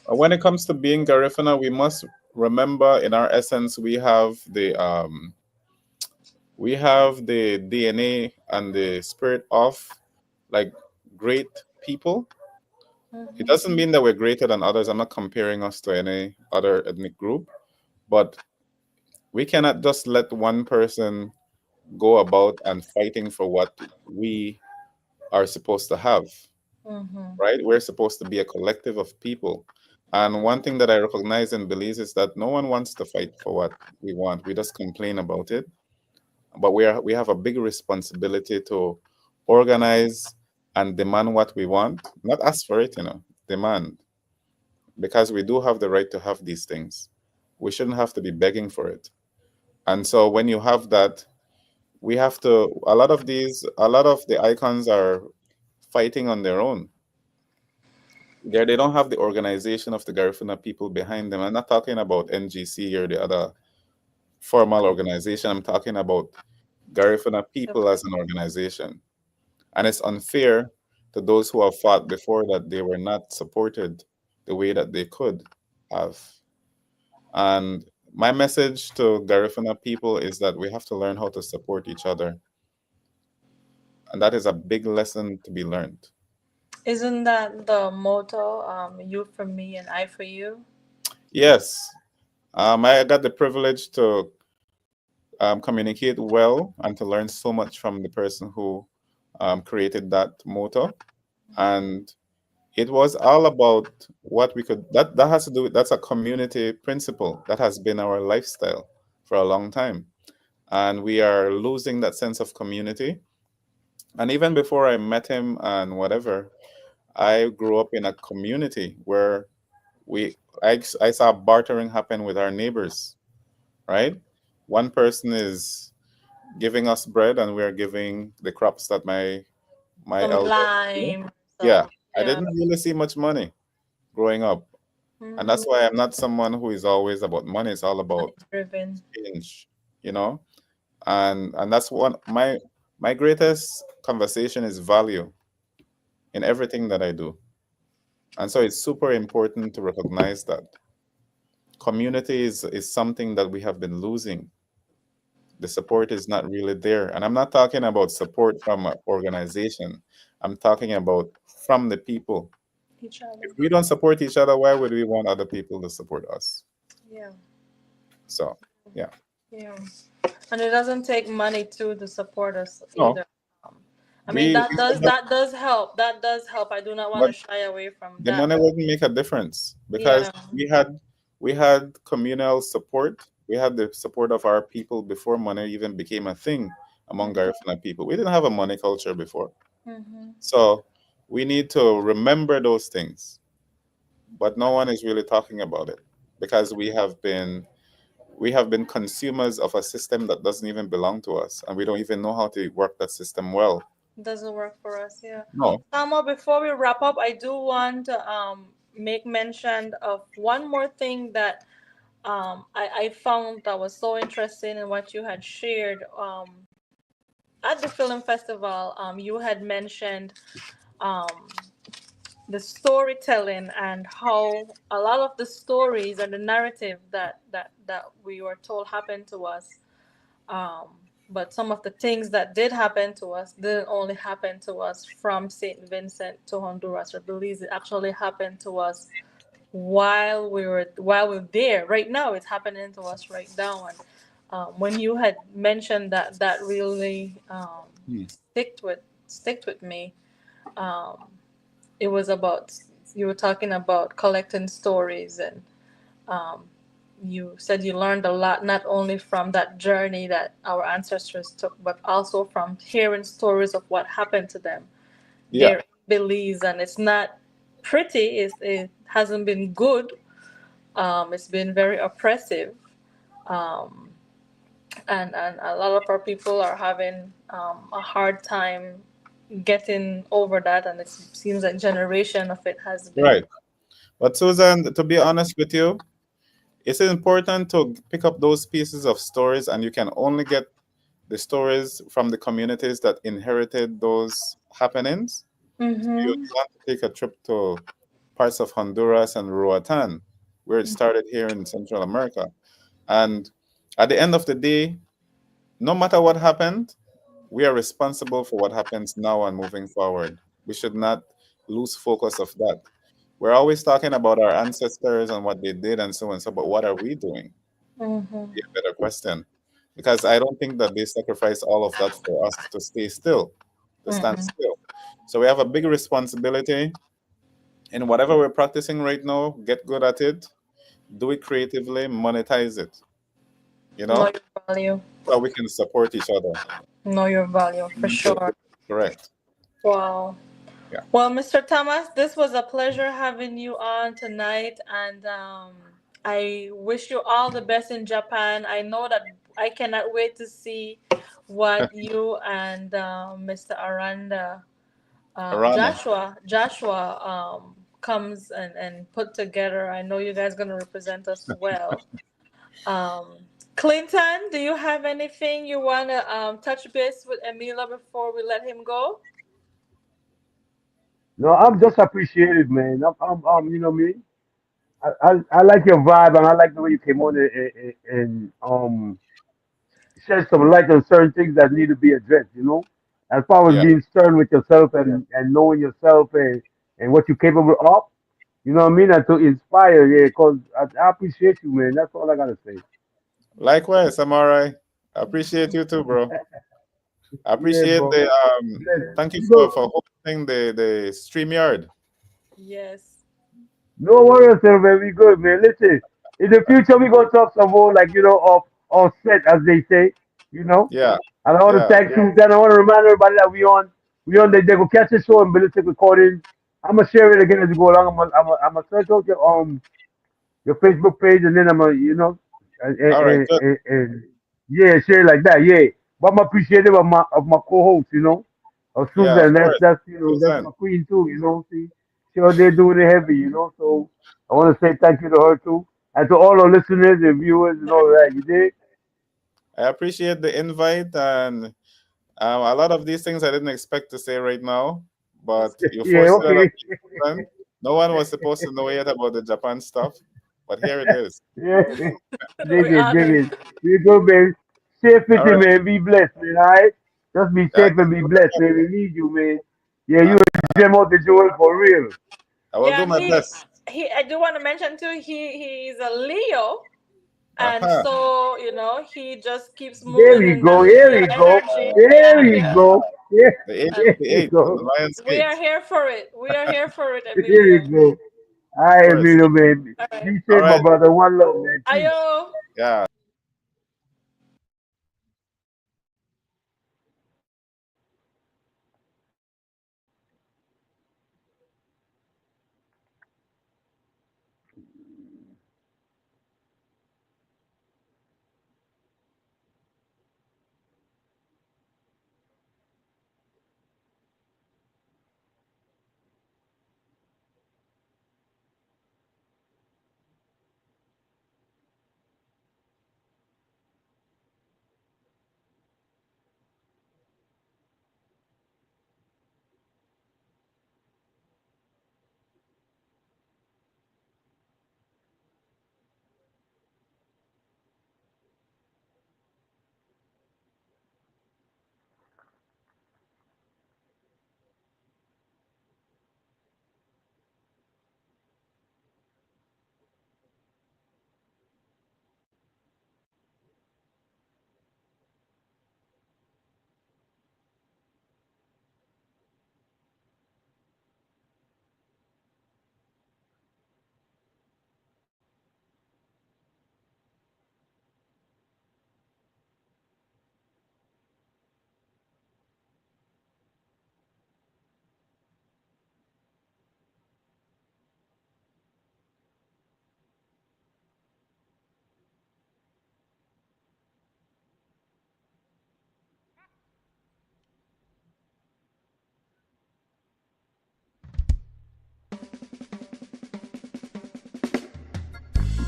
When it comes to being Garifuna, we must remember in our essence we have the DNA and the spirit of like great people. It Hmm. doesn't mean that we're greater than others. I'm not comparing us to any other ethnic group, but we cannot just let one person go about and fighting for what we are supposed to have, Hmm. right? We're supposed to be a collective of people. And one thing that I recognize in Belize is that no one wants to fight for what we want. We just complain about it. But we have a big responsibility to organize and demand what we want, not ask for it, demand, because we do have the right to have these things. We shouldn't have to be begging for it. And so when you have that, we have to, a lot of the icons are fighting on their own. They don't have the organization of the Garifuna people behind them. I'm not talking about NGC or the other formal organization. I'm talking about Garifuna people as an organization. And it's unfair to those who have fought before that they were not supported the way that they could have. And my message to Garifuna people is that we have to learn how to support each other. And that is a big lesson to be learned. Isn't that the motto? You for me and I for you. Yes, I got the privilege to communicate well and to learn so much from the person who created that motto. And it was all about what we could, that has to do with, that's a community principle that has been our lifestyle for a long time. And we are losing that sense of community. And even before I met him and whatever, I grew up in a community where I saw bartering happen with our neighbors, right? One person is giving us bread and we're giving the crops that my Some elders do. lime, Yeah, some I yeah. didn't really see much money growing up. And that's why I'm not someone who is always about money. It's all about Driven. change, you know? And that's one my greatest conversation is value in everything that I do. And so it's super important to recognize that community is something that we have been losing. The support is not really there. And I'm not talking about support from an organization. I'm talking about from the people. Each other. If we don't support each other, why would we want other people to support us? Yeah. So, yeah. Yeah. And it doesn't take money to support us No, either. I mean we that does help. That does help. I do not want but to shy away from the that. money wouldn't make a difference because Yeah. we had communal support. We had the support of our people before money even became a thing among Garifuna people. We didn't have a money culture before. Mm-hmm. So we need to remember those things. But no one is really talking about it because we have been consumers of a system that doesn't even belong to us and we don't even know how to work that system well. Doesn't work for us. Yeah. No. Samo, before we wrap up, I do want to make mention of one more thing that I found that was so interesting in what you had shared. At the film festival, you had mentioned um, the storytelling and how a lot of the stories and the narrative that we were told happened to us. Um, but some of the things that did happen to us didn't only happen to us from St. Vincent to Honduras or Belize. It actually happened to us while we're there. Right now, it's happening to us right now. And when you had mentioned that, that really Hmm. sticked with me. Um, it was about you were talking about collecting stories, and um, you said you learned a lot not only from that journey that our ancestors took, but also from hearing stories of what happened to them Yeah. there in Belize. And it's not pretty. It hasn't been good. It's been very oppressive. Um, and a lot of our people are having a hard time getting over that, and it seems like generation of it has been. Right. But Susan, to be honest with you, it's important to pick up those pieces of stories, and you can only get the stories from the communities that inherited those happenings. You Mm-hmm. want to take a trip to parts of Honduras and Roatan, where it started here in Central America. And at the end of the day, no matter what happened, we are responsible for what happens now and moving forward. We should not lose focus of that. We're always talking about our ancestors and what they did and so on. So, but what are we doing? Mm-hmm. Be a better question, because I don't think that they sacrificed all of that for us to stay still, to stand Mm-hmm. still. So we have a big responsibility in whatever we're practicing right now. Get good at it, do it creatively, monetize it. You Know know, your value. so we can support each other. Know your value for sure. Correct. Wow. Yeah. Well, Mr. Thomas, this was a pleasure having you on tonight, and I wish you all the best in Japan. I know that I cannot wait to see what you and Mr. Aranda, Arana. Joshua comes and put together. I know you guys gonna represent us well. Um, Clinton, do you have anything you wanna touch base with Emilio before we let him go? No, I'm just appreciative, man. You know me. I like your vibe, and I like the way you came on and shed some light on certain things that need to be addressed. You know, as far as Yeah. being stern with yourself and knowing yourself and what you're capable of. You know what I mean? And to inspire, yeah. Cause I appreciate you, man. That's all I gotta say. Likewise, I'm all right. I appreciate you too, bro. I Yeah, appreciate bro. the Bless. thank you You for go. hosting the StreamYard. Yes. No worry yourself, man. We good, man. Listen, in the future we gonna talk some more, like off set, as they say. You know. Yeah, And I want to yeah. thank you. Then I want to remind everybody that we on the They Go Catch the Show and Ballistic Recordings. I'm gonna share it again as we go along. I'm gonna search out your Facebook page, and then I'm gonna All right, good. and yeah, share it like that. Yeah, but I'm appreciative of my co-host. Of Yeah, Susan. of course. That's that's 100%. my queen too. She out there doing it heavy. So I want to say thank you to her too, and to all our listeners and viewers and all that. You did. I appreciate the invite, and a lot of these things I didn't expect to say right now, but you Yeah. forced it out of Okay. me. Man. No one was supposed to know yet about the Japan stuff, but here it is. Yeah. Dig We it, dig honored. it. We go, man. Stay fit, All right, man. Be blessed, man. All right. Just be yeah, safe and be blessed, man. We need you, man. Yeah, you I, and Jim out the joint for real. I will Yeah, do and my best. he I do want to mention too, he's a Leo. And Aha. so, he just keeps There moving we in go. that Here Leo we go. energy. There Yeah, we yeah. go. Yeah, And The there we eighth, the go. Lions we are Gate, here for it. We are here for it, Here we Emilio. go. All of right, course. Emilio, man. All right. Be All safe, my right. brother. One love, man. Peace. Ayo. Yeah.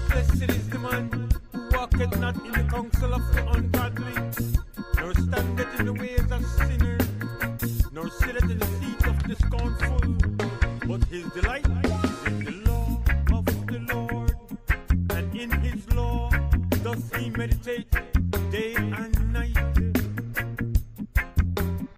Blessed is the man who walketh not in the counsel of the ungodly, nor standeth in the ways of sinners, nor sitteth in the seat of the scornful. But his delight is in the law of the Lord, and in his law doth he meditate